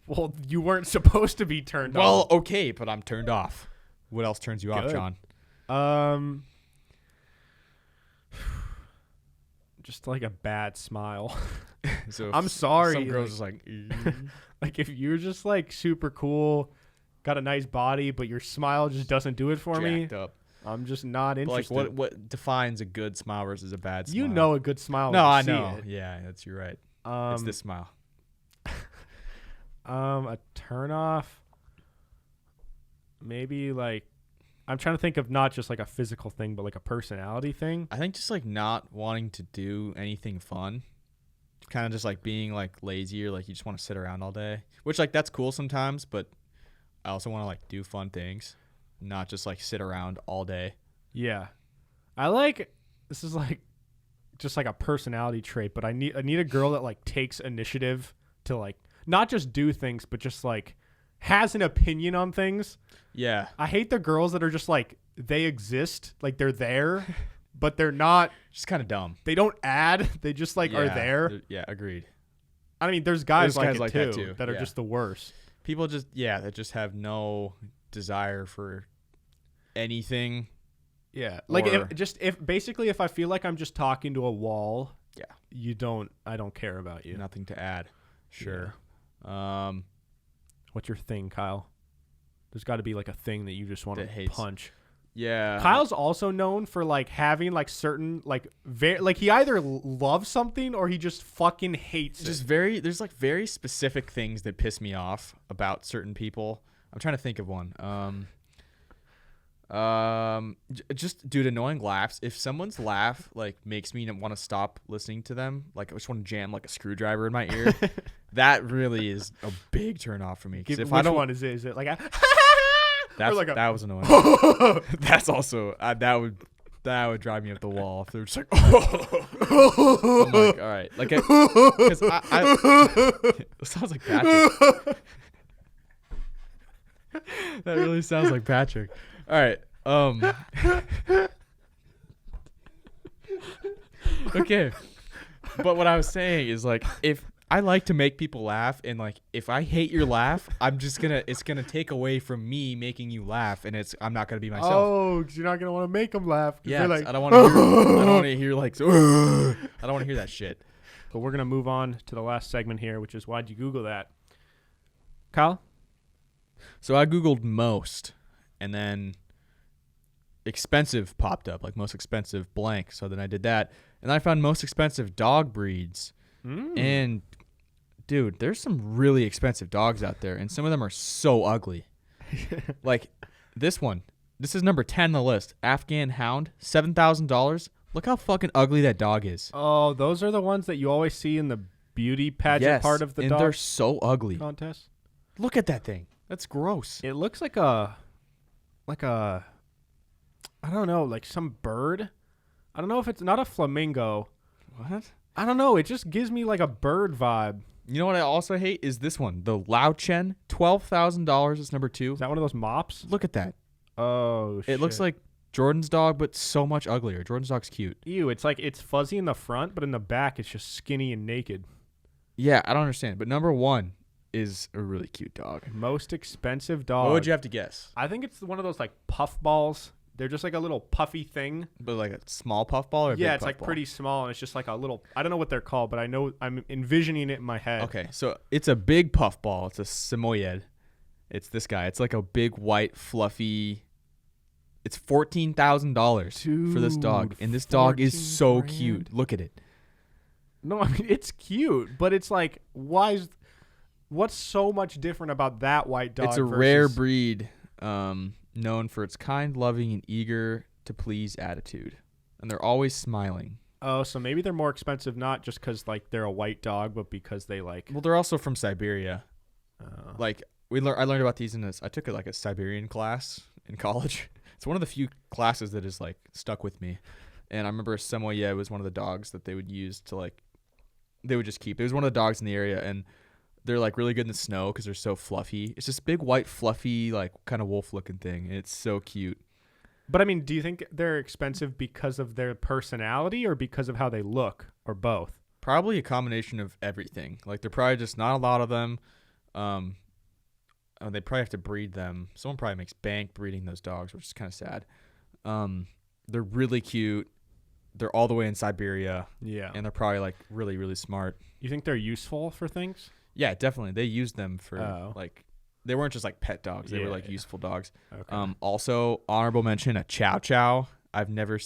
[SPEAKER 1] Well, you weren't supposed to be turned
[SPEAKER 2] Well,
[SPEAKER 1] on.
[SPEAKER 2] okay, but I'm turned off. What else turns you off,
[SPEAKER 1] Good.
[SPEAKER 2] John?
[SPEAKER 1] Just a bad smile.
[SPEAKER 2] So
[SPEAKER 1] I'm sorry,
[SPEAKER 2] Some girls just like.
[SPEAKER 1] If you're just super cool, got a nice body, but your smile just doesn't do it for me,
[SPEAKER 2] jacked up.
[SPEAKER 1] I'm just not
[SPEAKER 2] But
[SPEAKER 1] interested.
[SPEAKER 2] what defines a good smile versus a bad smile?
[SPEAKER 1] You know a good smile.
[SPEAKER 2] No,
[SPEAKER 1] when you
[SPEAKER 2] I
[SPEAKER 1] see
[SPEAKER 2] know.
[SPEAKER 1] it.
[SPEAKER 2] Yeah, that's you're right.
[SPEAKER 1] Um,
[SPEAKER 2] It's this smile.
[SPEAKER 1] A turn off. Maybe I'm trying to think of not just a physical thing, but a personality thing.
[SPEAKER 2] I think just not wanting to do anything fun. Kind of just being lazy, or you just want to sit around all day. Which that's cool sometimes, but I also want to do fun things, not just sit around all day.
[SPEAKER 1] Yeah. This is just like a personality trait, but I need a girl that like takes initiative to like not just do things, but just like has an opinion on things.
[SPEAKER 2] Yeah.
[SPEAKER 1] I hate the girls that are just like they exist, like they're there, but they're not.
[SPEAKER 2] Just kind of dumb.
[SPEAKER 1] They don't add. They just like are there.
[SPEAKER 2] Yeah, agreed.
[SPEAKER 1] I mean, there's guys like
[SPEAKER 2] that too
[SPEAKER 1] that are just the worst.
[SPEAKER 2] People that just have no desire for anything.
[SPEAKER 1] Yeah, like if I feel like I'm just talking to a wall, I don't care about you.
[SPEAKER 2] Nothing to add. Sure.
[SPEAKER 1] Yeah. What's your thing, Kyle? There's got to be like a thing that you just want to punch.
[SPEAKER 2] Yeah.
[SPEAKER 1] Kyle's also known for like having like certain like he either loves something or he just fucking hates it.
[SPEAKER 2] There's like very specific things that piss me off about certain people. I'm trying to think of one. Just dude, annoying laughs. If someone's laugh like makes me want to stop listening to them, like I just want to jam like a screwdriver in my ear, that really is a big turn off for me.
[SPEAKER 1] Which one is it? Is it like a
[SPEAKER 2] that was annoying. That's also that would drive me up the wall if they're just like, I'm like, all right, like because it sounds like Patrick. That really sounds like Patrick. All right. Okay. But what I was saying is like if I like to make people laugh and like if I hate your laugh, it's gonna take away from me making you laugh and I'm not gonna be myself.
[SPEAKER 1] Oh, because you're not gonna want to make them laugh.
[SPEAKER 2] Yeah,
[SPEAKER 1] like,
[SPEAKER 2] I don't want to hear like I don't want to hear that shit.
[SPEAKER 1] But we're gonna move on to the last segment here, which is why'd you Google that, Kyle?
[SPEAKER 2] So I Googled most, and then expensive popped up, like most expensive blank. So then I did that, and I found most expensive dog breeds. And dude, there's some really expensive dogs out there, and some of them are so ugly. Like this one. This is number 10 on the list. Afghan Hound, $7,000. Look how fucking ugly that dog is.
[SPEAKER 1] Oh, those are the ones that you always see in the beauty pageant part of the dog
[SPEAKER 2] they're so ugly.
[SPEAKER 1] contest.
[SPEAKER 2] Look at that thing. That's gross.
[SPEAKER 1] It looks like a I don't know, like some bird. I don't know if it's not a flamingo.
[SPEAKER 2] What?
[SPEAKER 1] I don't know. It just gives me like a bird vibe.
[SPEAKER 2] You know what I also hate is this one, the Lao Chen, $12,000 is number 2.
[SPEAKER 1] Is that one of those mops?
[SPEAKER 2] Look at that.
[SPEAKER 1] Oh, shit.
[SPEAKER 2] It looks like Jordan's dog, but so much uglier. Jordan's dog's cute.
[SPEAKER 1] Ew, it's like it's fuzzy in the front, but in the back it's just skinny and naked.
[SPEAKER 2] Yeah, I don't understand. But number 1 is a really cute dog.
[SPEAKER 1] Most expensive dog.
[SPEAKER 2] What would you have to guess?
[SPEAKER 1] I think it's one of those like puff balls. They're just like a little puffy thing.
[SPEAKER 2] But like a small puff ball or a big
[SPEAKER 1] it's
[SPEAKER 2] puff
[SPEAKER 1] like
[SPEAKER 2] ball?
[SPEAKER 1] pretty small, and it's just like a little. I don't know what they're called, but I know I'm envisioning it in my head.
[SPEAKER 2] Okay, so it's a big puff ball. It's a Samoyed. It's this guy. It's like a big white fluffy. It's $14,000 for this dog, and this dog is so cute. Look at it.
[SPEAKER 1] No, I mean it's cute, but it's like what's so much different about that white dog?
[SPEAKER 2] It's a rare breed, known for its kind, loving, and eager to please attitude, and they're always smiling.
[SPEAKER 1] Oh, so maybe they're more expensive not just because like they're a white dog, but because they like.
[SPEAKER 2] Well, they're also from Siberia. Like I learned about these in this. I took a Siberian class in college. It's one of the few classes that is like stuck with me, and I remember Samoyed was one of the dogs that they would use to like. They would just keep. It was one of the dogs in the area, and they're like really good in the snow because they're so fluffy. It's this big white fluffy like kind of wolf looking thing, and it's so cute.
[SPEAKER 1] But I mean, do you think they're expensive because of their personality or because of how they look, or both?
[SPEAKER 2] Probably a combination of everything. Like they're probably just not a lot of them. They probably have to breed them. Someone probably makes bank breeding those dogs, which is kind of sad. They're really cute. They're all the way in Siberia.
[SPEAKER 1] Yeah.
[SPEAKER 2] And they're probably like really, really smart.
[SPEAKER 1] You think they're useful for things?
[SPEAKER 2] Yeah, definitely. They used them for like, they weren't just like pet dogs. They were like useful dogs. Okay. Also, honorable mention, a Chow Chow. I've never,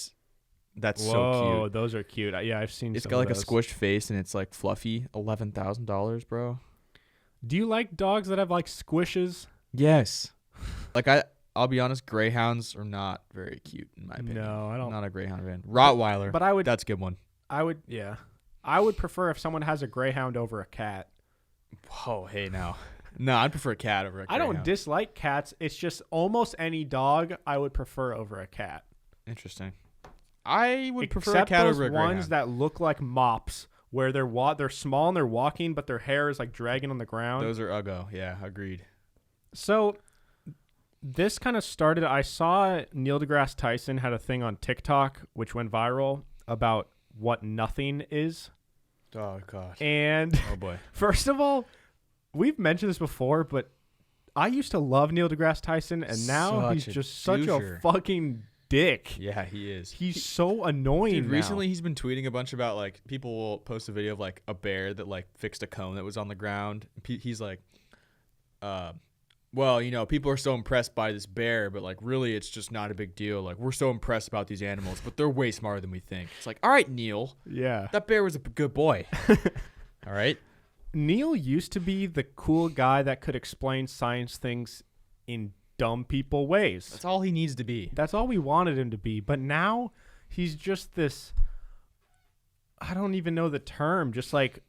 [SPEAKER 2] that's so cute.
[SPEAKER 1] Oh, those are cute. Yeah, I've seen
[SPEAKER 2] It's
[SPEAKER 1] some
[SPEAKER 2] got like
[SPEAKER 1] of
[SPEAKER 2] a
[SPEAKER 1] those.
[SPEAKER 2] squished face and it's like fluffy. $11,000, bro.
[SPEAKER 1] Do you like dogs that have like squishes?
[SPEAKER 2] Yes. Like I'll be honest, greyhounds are not very cute in my opinion.
[SPEAKER 1] No, I don't.
[SPEAKER 2] I'm not a greyhound fan. Rottweiler.
[SPEAKER 1] But I would.
[SPEAKER 2] That's a good one.
[SPEAKER 1] I would. Yeah. I would prefer if someone has a greyhound over a cat.
[SPEAKER 2] Oh, hey now. No, I'd prefer a cat over a greyhound.
[SPEAKER 1] I don't dislike cats. It's just almost any dog I would prefer over a cat.
[SPEAKER 2] Interesting. I would prefer a
[SPEAKER 1] Except
[SPEAKER 2] cat
[SPEAKER 1] those
[SPEAKER 2] over a
[SPEAKER 1] ones
[SPEAKER 2] greyhound.
[SPEAKER 1] that look like mops, where they're small and they're walking, but their hair is like dragging on the ground.
[SPEAKER 2] Those are uggo. Yeah, agreed.
[SPEAKER 1] So this kind of started. I saw Neil deGrasse Tyson had a thing on TikTok which went viral about what nothing is.
[SPEAKER 2] Oh god.
[SPEAKER 1] And
[SPEAKER 2] Oh boy.
[SPEAKER 1] first of all, we've mentioned this before, but I used to love Neil deGrasse Tyson, and now he's just such a fucking dick.
[SPEAKER 2] Yeah, he is.
[SPEAKER 1] He's so annoying.
[SPEAKER 2] Dude,
[SPEAKER 1] now.
[SPEAKER 2] recently he's been tweeting a bunch about like people will post a video of like a bear that like fixed a cone that was on the ground. He's like, well, you know, people are so impressed by this bear, but like really it's just not a big deal. Like we're so impressed about these animals, but they're way smarter than we think. It's like, all right, Neil.
[SPEAKER 1] Yeah.
[SPEAKER 2] That bear was a good boy. All right.
[SPEAKER 1] Neil used to be the cool guy that could explain science things in dumb people ways.
[SPEAKER 2] That's all he needs to be.
[SPEAKER 1] That's all we wanted him to be. But now he's just this, I don't even know the term, just like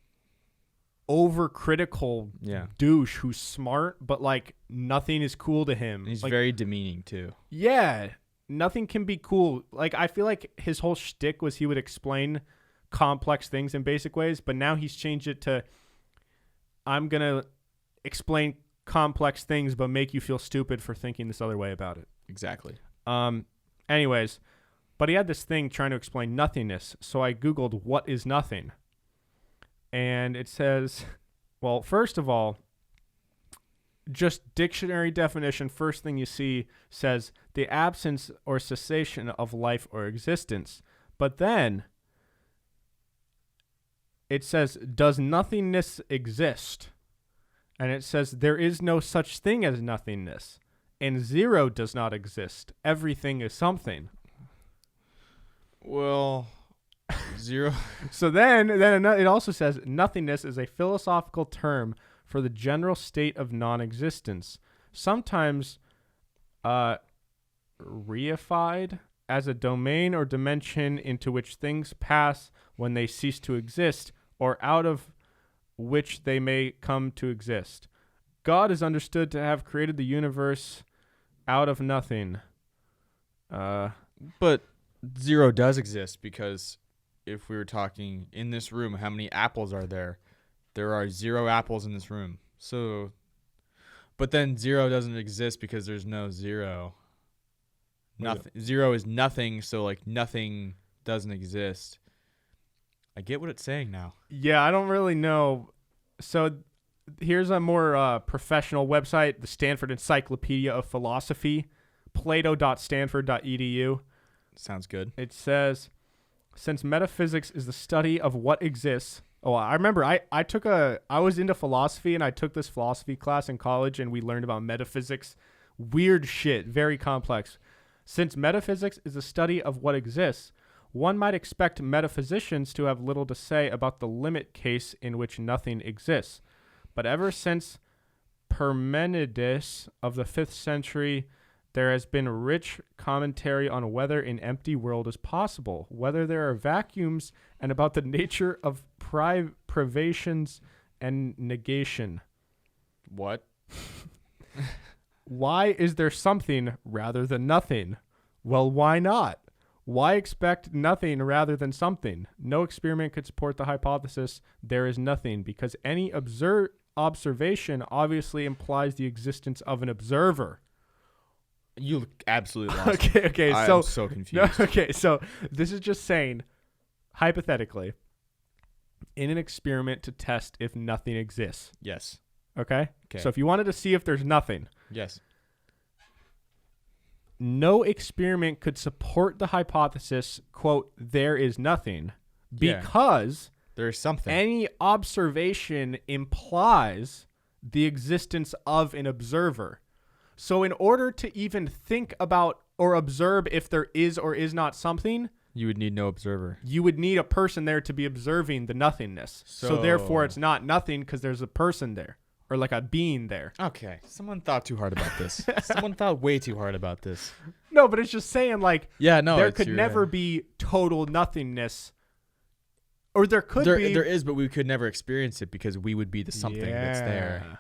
[SPEAKER 1] overcritical douche who's smart, but like nothing is cool to him.
[SPEAKER 2] And he's
[SPEAKER 1] like,
[SPEAKER 2] very demeaning too.
[SPEAKER 1] Yeah. Nothing can be cool. Like I feel like his whole shtick was he would explain complex things in basic ways, but now he's changed it to I'm going to explain complex things but make you feel stupid for thinking this other way about it.
[SPEAKER 2] Exactly.
[SPEAKER 1] Anyways, but he had this thing trying to explain nothingness. So I Googled what is nothing. And it says, well, first of all, just dictionary definition, first thing you see says the absence or cessation of life or existence. But then it says, does nothingness exist? And it says there is no such thing as nothingness. And zero does not exist. Everything is something.
[SPEAKER 2] Well, zero.
[SPEAKER 1] So then it also says nothingness is a philosophical term for the general state of non-existence, sometimes reified as a domain or dimension into which things pass when they cease to exist, or out of which they may come to exist. God is understood to have created the universe out of nothing.
[SPEAKER 2] But zero does exist, because if we were talking in this room, how many apples are there? There are 0 apples in this room. So, but then zero doesn't exist because there's no zero. Nothing. Zero is nothing, so like nothing doesn't exist. I get what it's saying now.
[SPEAKER 1] Yeah, I don't really know. So here's a more professional website, the Stanford Encyclopedia of Philosophy, plato.stanford.edu.
[SPEAKER 2] Sounds good.
[SPEAKER 1] It says, since metaphysics is the study of what exists. Oh, I remember I was into philosophy, and I took this philosophy class in college, and we learned about metaphysics. Weird shit, very complex. Since metaphysics is the study of what exists, one might expect metaphysicians to have little to say about the limit case in which nothing exists. But ever since Parmenides of the 5th century, there has been rich commentary on whether an empty world is possible, whether there are vacuums, and about the nature of privations and negation.
[SPEAKER 2] What?
[SPEAKER 1] Why is there something rather than nothing? Well, why not? Why expect nothing rather than something? No experiment could support the hypothesis there is nothing, because any observation obviously implies the existence of an observer.
[SPEAKER 2] You absolutely lost.
[SPEAKER 1] Okay.
[SPEAKER 2] I'm so confused.
[SPEAKER 1] Okay, so this is just saying, hypothetically, in an experiment to test if nothing exists.
[SPEAKER 2] Yes.
[SPEAKER 1] Okay? So if you wanted to see if there's nothing.
[SPEAKER 2] Yes.
[SPEAKER 1] No experiment could support the hypothesis, quote, there is nothing, because
[SPEAKER 2] there's something.
[SPEAKER 1] Any observation implies the existence of an observer. So in order to even think about or observe if there is or is not something,
[SPEAKER 2] you would need no observer.
[SPEAKER 1] You would need a person there to be observing the nothingness. So therefore it's not nothing because there's a person there. Or like a being there.
[SPEAKER 2] Okay. Someone thought too hard about this. Someone thought way too hard about this.
[SPEAKER 1] No, but it's just saying like there could never
[SPEAKER 2] right.
[SPEAKER 1] be total nothingness. Or there could be.
[SPEAKER 2] There is, but we could never experience it because we would be the something that's there.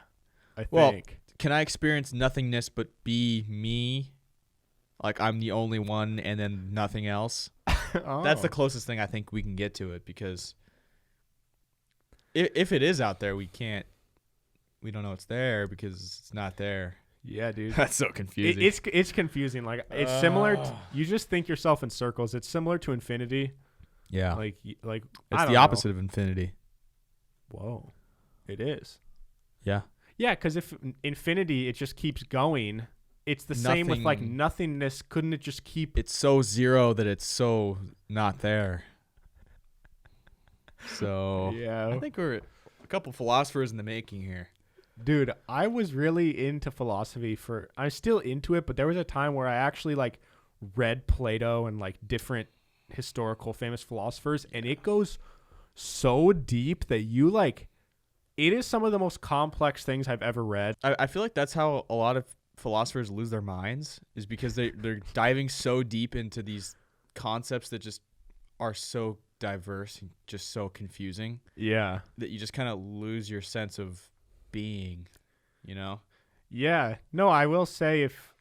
[SPEAKER 1] I think.
[SPEAKER 2] Well, can I experience nothingness but be me? Like I'm the only one and then nothing else? That's the closest thing I think we can get to it, because if it is out there, we don't know it's there because it's not there.
[SPEAKER 1] Yeah, dude.
[SPEAKER 2] That's so confusing.
[SPEAKER 1] It's confusing. Like, it's similar to, you just think yourself in circles. It's similar to infinity.
[SPEAKER 2] Yeah.
[SPEAKER 1] Like
[SPEAKER 2] it's the opposite of infinity.
[SPEAKER 1] Whoa. It is.
[SPEAKER 2] Yeah.
[SPEAKER 1] Yeah, because if infinity, it just keeps going. It's the same with like nothingness. Couldn't it just keep?
[SPEAKER 2] It's so zero that it's so not there. So
[SPEAKER 1] yeah,
[SPEAKER 2] I think we're a couple philosophers in the making here.
[SPEAKER 1] Dude, I was really into philosophy I'm still into it, but there was a time where I actually like read Plato and like different historical famous philosophers, and it goes so deep that it is some of the most complex things I've ever read.
[SPEAKER 2] I feel like that's how a lot of philosophers lose their minds, is because they're diving so deep into these concepts that just are so diverse and just so confusing.
[SPEAKER 1] Yeah.
[SPEAKER 2] That you just kind of lose your sense of being, you know?
[SPEAKER 1] Yeah. No, I will say, if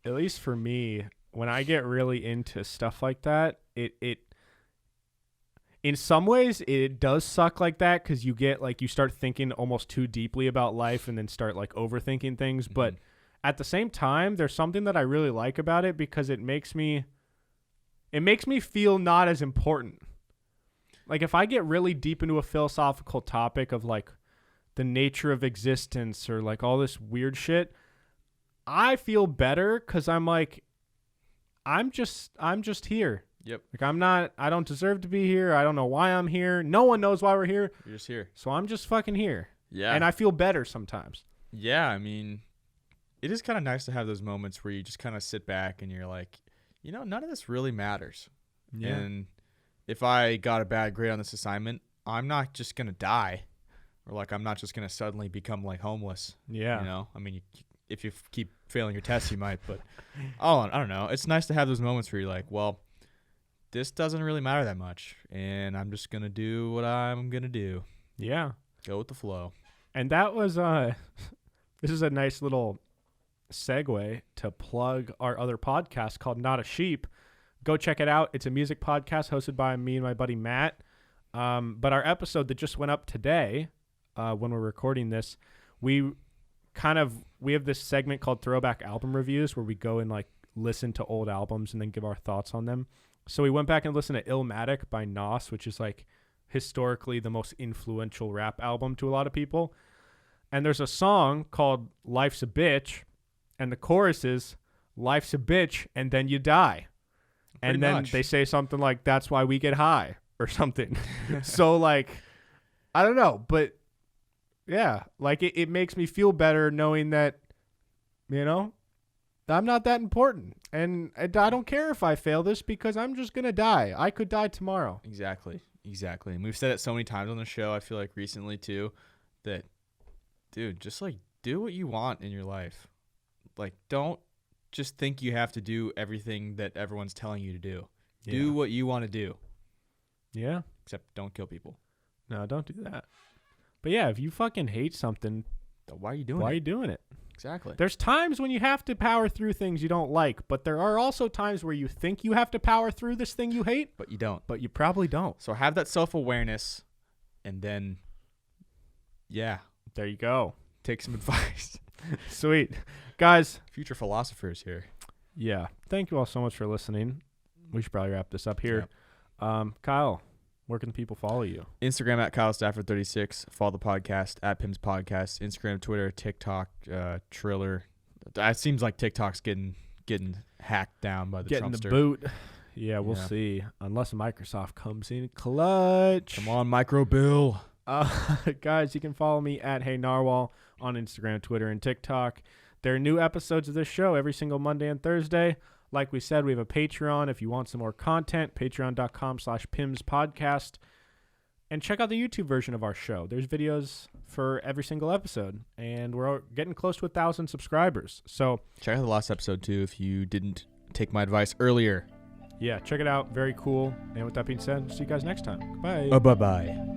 [SPEAKER 1] at least for me, when I get really into stuff like that, it in some ways it does suck like that, because you start thinking almost too deeply about life and then start like overthinking things. Mm-hmm. But at the same time, there's something that I really like about it, because it makes me feel not as important. Like, if I get really deep into a philosophical topic of like the nature of existence or like all this weird shit, I feel better, because I'm like, I'm just here.
[SPEAKER 2] Yep.
[SPEAKER 1] Like, I don't deserve to be here. I don't know why I'm here. No one knows why we're here.
[SPEAKER 2] You're just here.
[SPEAKER 1] So I'm just fucking here.
[SPEAKER 2] Yeah.
[SPEAKER 1] And I feel better sometimes.
[SPEAKER 2] Yeah. I mean, it is kind of nice to have those moments where you just kind of sit back and you're like, none of this really matters. Yeah. And if I got a bad grade on this assignment, I'm not just going to die, or like, I'm not just going to suddenly become like homeless.
[SPEAKER 1] Yeah.
[SPEAKER 2] I mean, if you keep failing your tests, you might, but I don't know. It's nice to have those moments where you're like, well, this doesn't really matter that much, and I'm just going to do what I'm going to do.
[SPEAKER 1] Yeah.
[SPEAKER 2] Go with the flow.
[SPEAKER 1] And that was, this is a nice little segue to plug our other podcast called Not a Sheep. Go check it out. It's a music podcast hosted by me and my buddy Matt. But our episode that just went up today, when we're recording this, we have this segment called Throwback Album Reviews, where we go and like listen to old albums and then give our thoughts on them. So we went back and listened to Illmatic by Nas, which is like historically the most influential rap album to a lot of people. And there's a song called Life's a Bitch, and the chorus is, life's a bitch and then you die. And then they say something like, that's why we get high, or something. So like, I don't know, but yeah, like it makes me feel better knowing that, I'm not that important. And I don't care if I fail this, because I'm just going to die. I could die tomorrow.
[SPEAKER 2] Exactly. And we've said it so many times on the show, I feel like recently too, that, dude, just like do what you want in your life. Like, don't just think you have to do everything that everyone's telling you to do. Yeah. Do what you want to do.
[SPEAKER 1] Yeah.
[SPEAKER 2] Except don't kill people.
[SPEAKER 1] No, don't do that. But yeah, if you fucking hate something,
[SPEAKER 2] why are you doing it?
[SPEAKER 1] Why are you doing it?
[SPEAKER 2] Exactly.
[SPEAKER 1] There's times when you have to power through things you don't like, but there are also times where you think you have to power through this thing you hate,
[SPEAKER 2] but you don't.
[SPEAKER 1] But you probably don't.
[SPEAKER 2] So have that self-awareness, and then, yeah.
[SPEAKER 1] There you go.
[SPEAKER 2] Take some advice.
[SPEAKER 1] Sweet. Guys.
[SPEAKER 2] Future philosophers here.
[SPEAKER 1] Yeah. Thank you all so much for listening. We should probably wrap this up here. Yep. Kyle, where can people follow you?
[SPEAKER 2] Instagram at Kyle Stafford 36. Follow the podcast at PIMS Podcast. Instagram, Twitter, TikTok, Triller. It seems like TikTok's getting hacked down by the
[SPEAKER 1] Trumpster.
[SPEAKER 2] Getting the
[SPEAKER 1] boot. Yeah, we'll see. Unless Microsoft comes in clutch.
[SPEAKER 2] Come on, Micro Bill.
[SPEAKER 1] Guys, you can follow me at Hey Narwhal on Instagram, Twitter, and TikTok. There are new episodes of this show every single Monday and Thursday. Like we said, we have a Patreon if you want some more content, patreon.com/PIMS podcast. And check out the YouTube version of our show. There's videos for every single episode, and we're getting close to 1,000 subscribers. So
[SPEAKER 2] check out the last episode, too, if you didn't take my advice earlier.
[SPEAKER 1] Yeah, check it out. Very cool. And with that being said, see you guys next time. Bye.
[SPEAKER 2] Bye-bye.